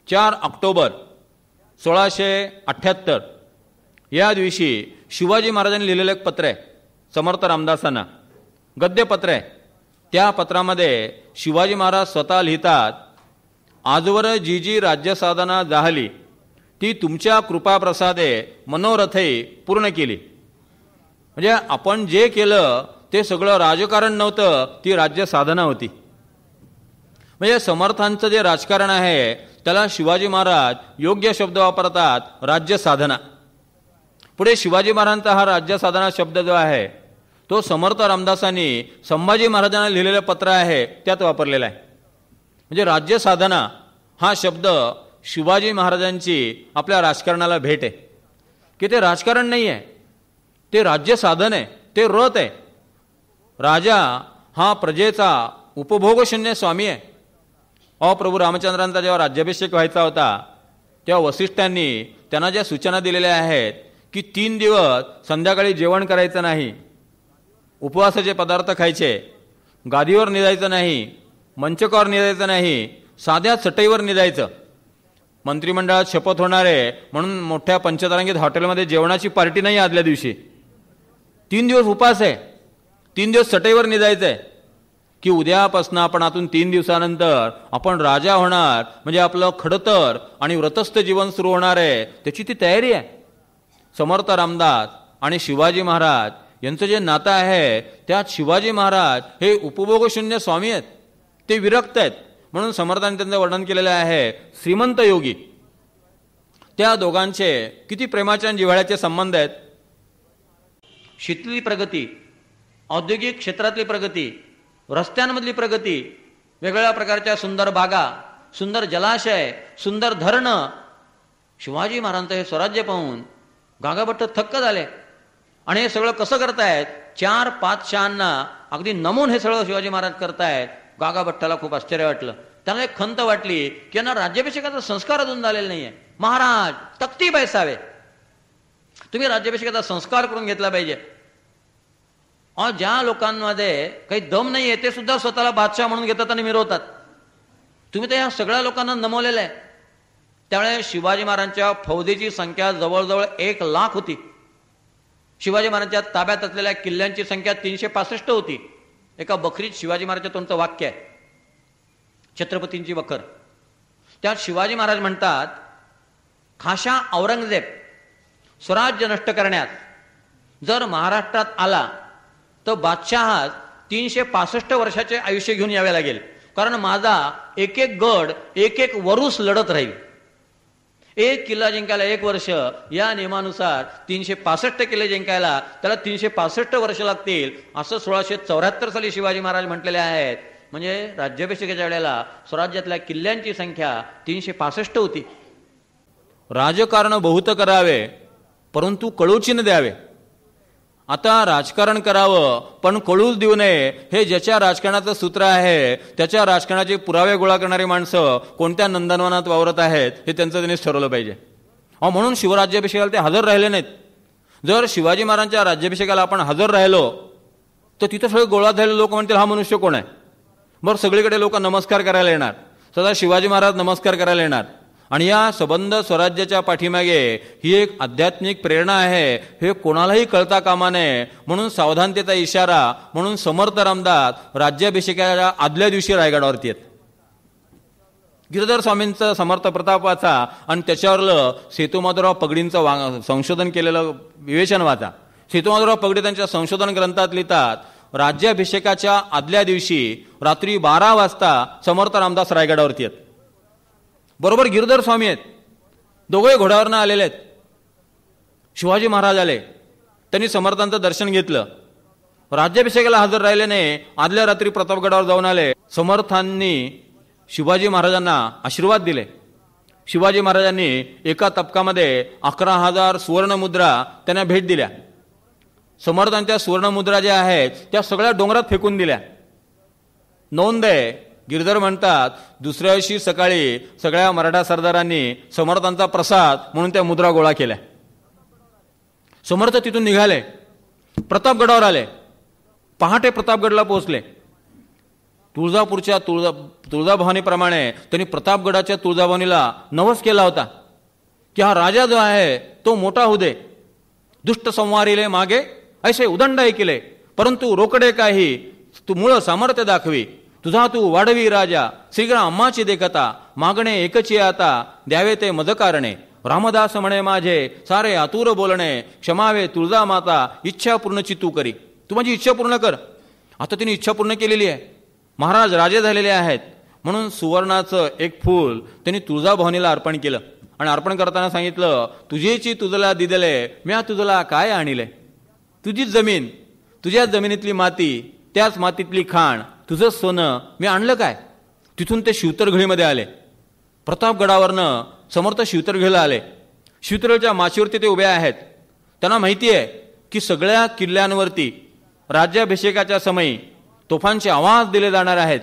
4 ऑक्टोबर 1678 या दिवशी शिवाजी महाराजांनी लिहिलेलं एक पत्र आहे समर्थ रामदासांना, गद्यपत्र आहे. त्या पत्रामध्ये शिवाजी महाराज स्वतः लिहितात, आजवर जी जी राज्यसाधना जाहली ती तुमच्या कृपाप्रसादे मनोरथे पूर्ण केली. म्हणजे आपण जे केलं ते सगळं राजकारण नव्हतं, ती राज्य साधना होती. म्हणजे समर्थांचं जे राजकारण आहे त्याला शिवाजी महाराज योग्य शब्द वापरतात, राज्य साधना. पुढे शिवाजी महाराजांचा हा राज्य साधना शब्द जो आहे तो समर्थ रामदासांनी संभाजी महाराजांना लिहिलेलं पत्र आहे त्यात वापरलेला आहे. म्हणजे राज्य साधना हा शब्द शिवाजी महाराजांची आपल्या राजकारणाला भेट आहे की ते राजकारण नाही आहे, ते राज्य साधन आहे, ते रथ आहे. राजा हा प्रजेचा उपभोगशून्य स्वामी आहे. प्रभू रामचंद्रांचा जेव्हा राज्याभिषेक व्हायचा होता तेव्हा वसिष्ठांनी त्यांना ज्या सूचना दिलेल्या आहेत की 3 दिवस संध्याकाळी जेवण करायचं नाही, उपवासाचे पदार्थ खायचे, गादीवर निजायचं नाही, मंचकावर निजायचं नाही, साध्या चटईवर निजायचं. मंत्रिमंडळात शपथ होणार आहे म्हणून मोठ्या पंचतारांकित हॉटेलमध्ये जेवणाची पार्टी नाही आदल्या दिवशी. 3 दिवस उपास आहे, 3 दिवस चटईवर निजायचं आहे की उद्यापासून आपण आतून 3 दिवसानंतर आपण राजा होणार, म्हणजे आपलं खडतर आणि व्रतस्थ जीवन सुरू होणार आहे, त्याची ती तयारी आहे. समर्थ रामदास आणि शिवाजी महाराज यांचं जे नातं आहे त्यात शिवाजी महाराज हे उपभोगशून्य स्वामी आहेत, ते विरक्त आहेत. म्हणून समर्थांनी त्यांचं वर्णन केलेलं आहे श्रीमंत योगी. त्या दोघांचे किती प्रेमाचे आणि जिव्हाळ्याचे संबंध आहेत. शेतीतली प्रगती, औद्योगिक क्षेत्रातली प्रगती, रस्त्यांमधली प्रगती, वेगवेगळ्या प्रकारच्या सुंदर बागा, सुंदर जलाशय, सुंदर धरणं. शिवाजी महाराजांचं हे स्वराज्य पाहून गागाभट्ट थक्क झाले. आणि हे सगळं कसं करतायत? 4-5 शहांना अगदी नमून हे सगळं शिवाजी महाराज करतायत. गागाभट्टाला खूप आश्चर्य वाटलं. त्यांना एक खंत वाटली की यांना राज्याभिषेकाचा संस्कार अजून झालेला नाहीये. महाराज तक्ती बैसावे, तुम्ही राज्याभिषेकाचा संस्कार करून घेतला पाहिजे. ज्या लोकांमध्ये काही दम नाहीये ते सुद्धा स्वतःला बादशाह म्हणून घेतात आणि मिरवतात. तुम्ही तर ह्या सगळ्या लोकांना नमवलेलं आहे. त्यावेळेस शिवाजी महाराजांच्या फौजेची संख्या जवळजवळ 1 लाख होती. शिवाजी महाराजांच्या ताब्यात असलेल्या किल्ल्यांची संख्या 365 होती. एका बखरीत शिवाजी महाराजांच्या तोंडचं वाक्य आहे, छत्रपतींची बखर. त्यात शिवाजी महाराज म्हणतात, खाशा औरंगजेब स्वराज्य नष्ट करण्यात जर महाराष्ट्रात आला तर बादशहास 365 वर्षाचे आयुष्य घेऊन यावे लागेल, कारण माझा एक गड एक वरुस लढत राहील. 1 किल्ला जिंकायला 1 वर्ष, या नियमानुसार 365 किल्ले जिंकायला त्याला 365 वर्ष लागतील, असं 1674 साली शिवाजी महाराज म्हटलेले आहेत. म्हणजे राज्याभिषेकाच्या वेळेला स्वराज्यातल्या किल्ल्यांची संख्या 365 होती. राजकारण बहुत करावे परंतु कळूची न द्यावे. आता राजकारण करावं पण कळूच देऊ नये, हे ज्याच्या राजकारणाचं सूत्र आहे त्याच्या राजकारणाचे पुरावे गोळा करणारी माणसं कोणत्या नंदनवनात वावरत आहेत हे त्यांचं त्यांनीच ठरवलं पाहिजे. म्हणून शिवराज्याभिषेकाला ते हजर राहिले नाहीत. जर शिवाजी महाराजांच्या राज्याभिषेकाला आपण हजर राहिलो तर तिथं सगळे गोळा झालेले लोक म्हणतील हा मनुष्य कोण आहे. बरं, सगळीकडे लोक नमस्कार करायला येणार, सदा शिवाजी महाराज नमस्कार करायला येणार. आणि या सबंध स्वराज्याच्या पाठीमागे ही एक आध्यात्मिक प्रेरणा आहे, हे कोणालाही कळता कामा नये. म्हणून सावधानतेचा इशारा म्हणून समर्थ रामदास राज्याभिषेकाच्या आदल्या दिवशी रायगडावरती आहेत. गिरधर स्वामींचं समर्थ प्रताप वाचा आणि त्याच्यावरलं सेतुमाधवराव पगडींचं संशोधन केलेलं विवेचन वाचा. सेतुमाधवराव पगडी त्यांच्या संशोधन ग्रंथात लिहितात, राज्याभिषेकाच्या आदल्या दिवशी रात्री 12 वाजता समर्थ रामदास रायगडावरती आहेत. बरोबर गिरधर स्वामी आहेत, दोघे घोड्यावरनं आलेले आहेत. शिवाजी महाराज आले, त्यांनी समर्थांचं दर्शन घेतलं. राज्याभिषेकाला हजर राहिले नाही, आदल्या रात्री प्रतापगडावर जाऊन आले. समर्थांनी शिवाजी महाराजांना आशीर्वाद दिले. शिवाजी महाराजांनी एका तपकामध्ये 11,000 सुवर्णमुद्रा त्यांना भेट दिल्या. समर्थांच्या सुवर्णमुद्रा ज्या आहेत त्या सगळ्या डोंगरात फेकून दिल्या. नोंद आहे, गिरधर म्हणतात, दुसऱ्या दिवशी सकाळी सगळ्या मराठा सरदारांनी समर्थांचा प्रसाद म्हणून त्या मुद्रा गोळा केल्या. समर्थ तिथून निघाले, प्रतापगडावर आले. पहाटे प्रतापगडला पोहोचले. तुळजापूरच्या तुळजाभवानीप्रमाणे त्यांनी प्रतापगडाच्या तुळजाभवानीला नवस केला होता की हा राजा जो आहे तो मोठा होऊ दे. दुष्ट संवारिले मागे ऐसे उदंड ऐकिले, परंतु रोकडे काही तू मूळ सामर्थ्य दाखवी. तुझा तू वाढवी राजा, शीघ्र आम्हाची देखता, मागणे एकची आता, द्यावे ते मजकारणे. रामदास म्हणे माझे सारे आतुर बोलणे, क्षमावे तुळजा माता, इच्छा पूर्णची तू करी. तू माझी इच्छा पूर्ण कर. आता तिने इच्छा पूर्ण केलेली आहे. महाराज राजे झालेले आहेत. म्हणून सुवर्णाचं एक फूल त्यांनी तुळजाभवानीला अर्पण केलं आणि अर्पण करताना सांगितलं, तुझेची तुझला दिदले, म्या तुझला काय आणले. तुझीच जमीन, तुझ्या जमिनीतली माती, त्याच मातीतली खाण, तुझं सोनं मी आणलं काय? तिथून ते शिवतरघळीमध्ये आले. प्रतापगडावरनं समर्थ शिवतरघळीला आले. शिवतरघळीच्या माचीवरती ते उभे आहेत. त्यांना माहिती आहे की सगळ्या किल्ल्यांवरती राज्याभिषेकाच्या समयी तोफांचे आवाज दिले जाणार आहेत.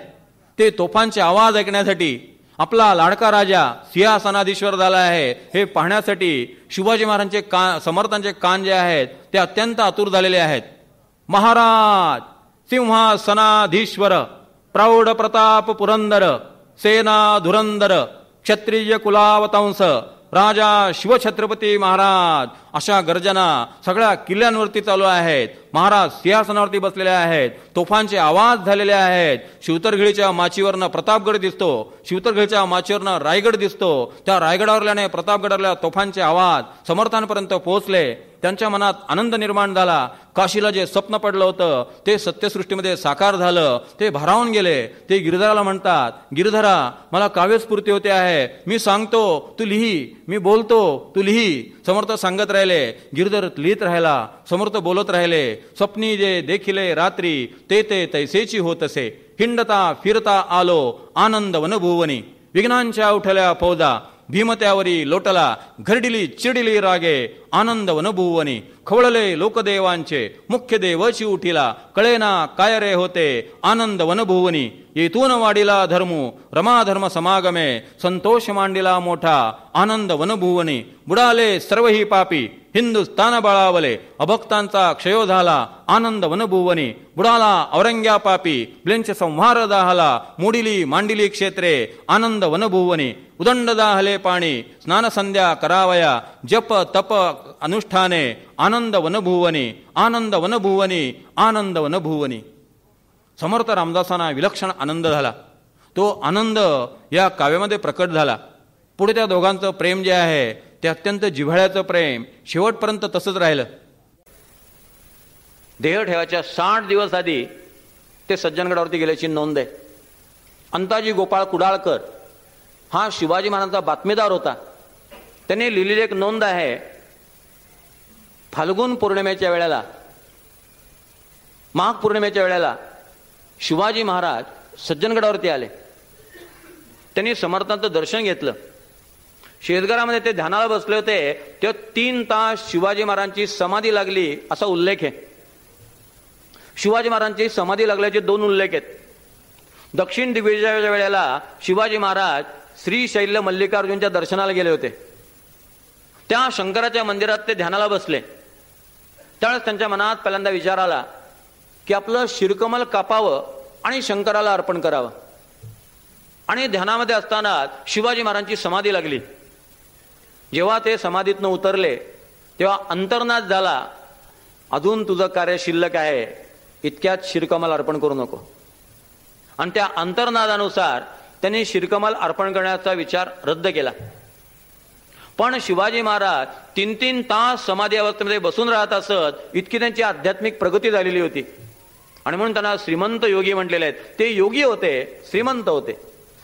ते तोफांचे आवाज ऐकण्यासाठी आपला लाडका राजा सिंहासनाधीश्वर झाला आहे हे पाहण्यासाठी शिवाजी महाराजांचे समर्थांचे कान जे आहेत ते अत्यंत आतुर झालेले आहेत. महाराज सिंहासनाधीश्वर प्रौढ प्रताप पुरंदर सेना धुरंदर क्षत्रिय कुलावतंस राजा शिवछत्रपती महाराज अशा गर्जना सगळ्या किल्ल्यांवरती चालू आहेत. महाराज सिंहासनावरती बसलेले आहेत. तोफांचे आवाज झालेले आहेत. शिवतरघळीच्या माचीवरनं प्रतापगड दिसतो. शिवतरघळीच्या माचीवरनं रायगड दिसतो. त्या रायगडावरल्याने प्रतापगडावरल्या तोफांचे आवाज समर्थांपर्यंत पोहोचले. त्यांच्या मनात आनंद निर्माण झाला. काशीला जे स्वप्न पडलं होतं ते सत्यसृष्टीमध्ये साकार झालं. ते भारावून गेले. ते गिरधराला म्हणतात, गिरधरा मला काव्यस्फूर्ती होते आहे, मी सांगतो तू लिही, मी बोलतो तू लिही. समर्थ सांगत राहिले, गिरधर लिहित राहिला. समर्थ बोलत राहिले. स्वप्नी जे देखिले रात्री ते ते तैसेची होत असे. हिंडता फिरता आलो आनंद वनभुवनी. विघ्नांच्या उठल्या फौजा भीमत्यावरी लोटला. घरडिली चिडिली रागे आनंद वनभुवनी. खवळले लोकदेवांचे मुख्य देवची उठिला. कळेना काय रे होते आनंद वनभुवनी. येथून वाढिला धर्मू रमाधर्म समागमे. संतोष मांडिला मोठा आनंद वनभुवनी. बुडाले सर्वही पापी हिंदुस्थान बळावले. अभक्तांचा क्षयो झाला आनंद वनभुवनी. बुडाला औरंग्या पापी ब्लेंच संहार दाहला. मोडिली मांडिली क्षेत्रे आनंद वनभुवनी. उदंड दाहले पाणी स्नान संध्या करावया. जप तप अनुष्ठाने आनंद वनभुवनी. आनंद वनभुवनी. आनंद वनभुवनी. समर्थ रामदासांना विलक्षण आनंद झाला. तो आनंद या काव्यामध्ये प्रकट झाला. पुढे त्या दोघांचं प्रेम जे आहे ते अत्यंत जिव्हाळ्याचं प्रेम शेवटपर्यंत तसंच राहिलं. देह ठेवायच्या 60 दिवस आधी ते सज्जनगडावरती गेल्याची नोंद आहे. अंताजी गोपाळ कुडाळकर हा शिवाजी महाराजांचा बातमीदार होता. त्याने लिहिलेली एक नोंद आहे. फाल्गुन पौर्णिमेच्या वेळेला, माघ पौर्णिमेच्या वेळेला शिवाजी महाराज सज्जनगडावरती आले. त्यांनी समर्थांचं दर्शन घेतलं. शेतघरामध्ये ते ध्यानाला बसले होते तेव्हा 3 तास शिवाजी महाराजांची समाधी लागली असा उल्लेख आहे. शिवाजी महाराजांची समाधी लागल्याचे 2 उल्लेख आहेत. दक्षिण दिग्विजयाच्या वेळेला शिवाजी महाराज श्रीशैल्य मल्लिकार्जुनच्या दर्शनाला गेले होते. त्या शंकराच्या मंदिरात ते ध्यानाला बसले. त्यावेळेस त्यांच्या मनात पहिल्यांदा विचार आला की आपलं शिरकमल कापावं आणि शंकराला अर्पण करावं. आणि ध्यानामध्ये असताना शिवाजी महाराजांची समाधी लागली. जेव्हा ते समाधीतनं उतरले तेव्हा अंतर्नाद झाला, अजून तुझं कार्य शिल्लक आहे, इतक्यात शिरकमल अर्पण करू नको. आणि त्या अंतर्नादानुसार त्यांनी शिरकमल अर्पण करण्याचा विचार रद्द केला. पण शिवाजी महाराज 3-3 तास समाधी अवस्थेमध्ये बसून राहत असत. इतकी त्यांची आध्यात्मिक प्रगती झालेली होती. आणि म्हणून त्यांना श्रीमंत योगी म्हटलेले आहेत. ते योगी होते, श्रीमंत होते.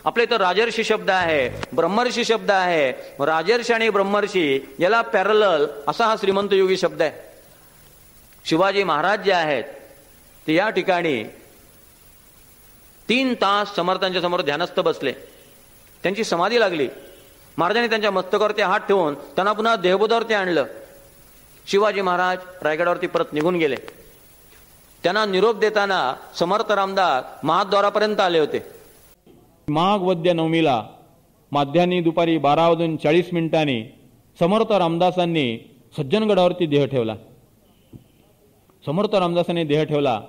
आपल्या इथं राजर्षी शब्द आहे, ब्रह्मर्षी शब्द आहे. राजर्षी आणि ब्रह्मर्षी याला पॅरलल असा हा श्रीमंत योगी शब्द आहे. शिवाजी महाराज जे आहेत ते या ठिकाणी 3 तास समर्थांच्या समोर ध्यानस्थ बसले. त्यांची समाधी लागली. महाराजांनी त्यांच्या मस्तकावरती हात ठेवून त्यांना पुन्हा देहबोधावरती आणलं. शिवाजी महाराज रायगडावरती परत निघून गेले. त्यांना निरोप देताना समर्थ रामदास महाद्वारापर्यंत आले होते. माघ वद्य नवमीला माध्यान्ही दुपारी 12:40 समर्थ रामदासांनी सज्जनगडावरती देह ठेवला. समर्थ रामदासांनी देह ठेवला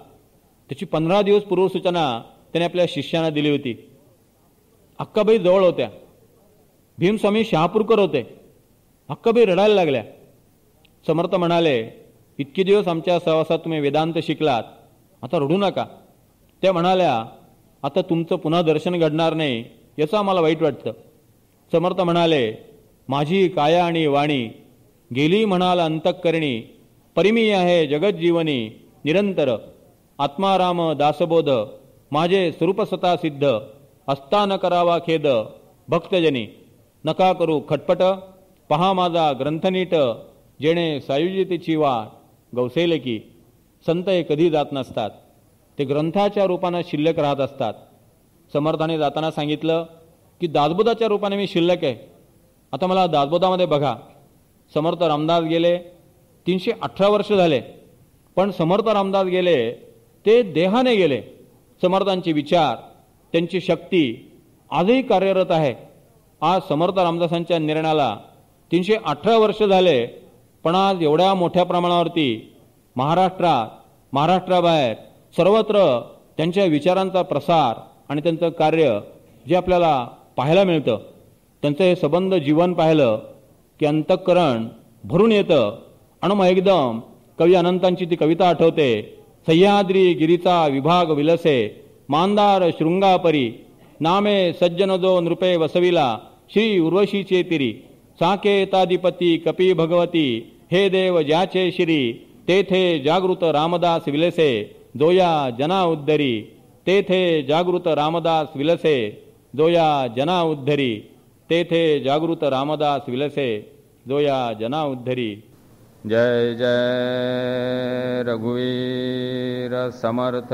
त्याची 15 दिवस पूर्वसूचना त्याने आपल्या शिष्यांना दिली होती. अक्काबाई जवळ होत्या. भीमस्वामी शहापूरकर होते. अक्काबाई रडायला लागल्या. समर्थ म्हणाले, इतके दिवस आमच्या सहवासात तुम्ही वेदांत शिकलात, आता रडू नका. त्या म्हणाल्या, आता तुमचं पुन्हा दर्शन घडणार नाही याचं आम्हाला वाईट वाटतं. समर्थ म्हणाले, माझी काया आणि वाणी गेली म्हणाल अंतःकरणी. परिमी आहे जगज्जीवनी निरंतर. आत्माराम दासबोध माझे स्वरूप स्वतः सिद्ध. असता न करावा खेद भक्तजनी. नका करू खटपट पहा माझा ग्रंथनीट. जेणे सायुजितीची वाट गवसेल की. संत हे कधी जात नसतात, ते ग्रंथाच्या रूपानं शिल्लक राहत असतात. समर्थाने जाताना सांगितलं की दासबोधाच्या रूपाने मी शिल्लक आहे. आता मला दासबोधामध्ये बघा, समर्थ रामदास गेले 318 वर्ष झाले, पण समर्थ रामदास गेले ते देहाने गेले. समर्थांचे विचार, त्यांची शक्ती आजही कार्यरत आहे. आज समर्थ रामदासांच्या निर्णयाला 318 वर्ष झाले, पण आज एवढ्या मोठ्या प्रमाणावरती महाराष्ट्रात, महाराष्ट्राबाहेर सर्वत्र त्यांच्या विचारांचा प्रसार आणि त्यांचं कार्य जे आपल्याला पाहायला मिळतं. त्यांचं हे संबंध जीवन पाहिलं की अंतःकरण भरून येतं. आणि मग एकदम कवी अनंतांची ती कविता आठवते. सह्याद्री गिरीचा विभाग विलसे, मांदार शृंगापरी, नामे सज्जन जो नृपे वसविला, श्री उर्वशीचे तिरी, साकेताधिपती कपी भगवती, हे देव ज्याचे श्री, तेथे जागृत रामदास विलसे, जोया जना उद्धरी, तेथे जागृत रामदास विलसे, जोया जना उद्धरी, तेथे जागृत रामदास विलसे, जोया जना उद्धरी. जय जय रघुवीर समर्थ.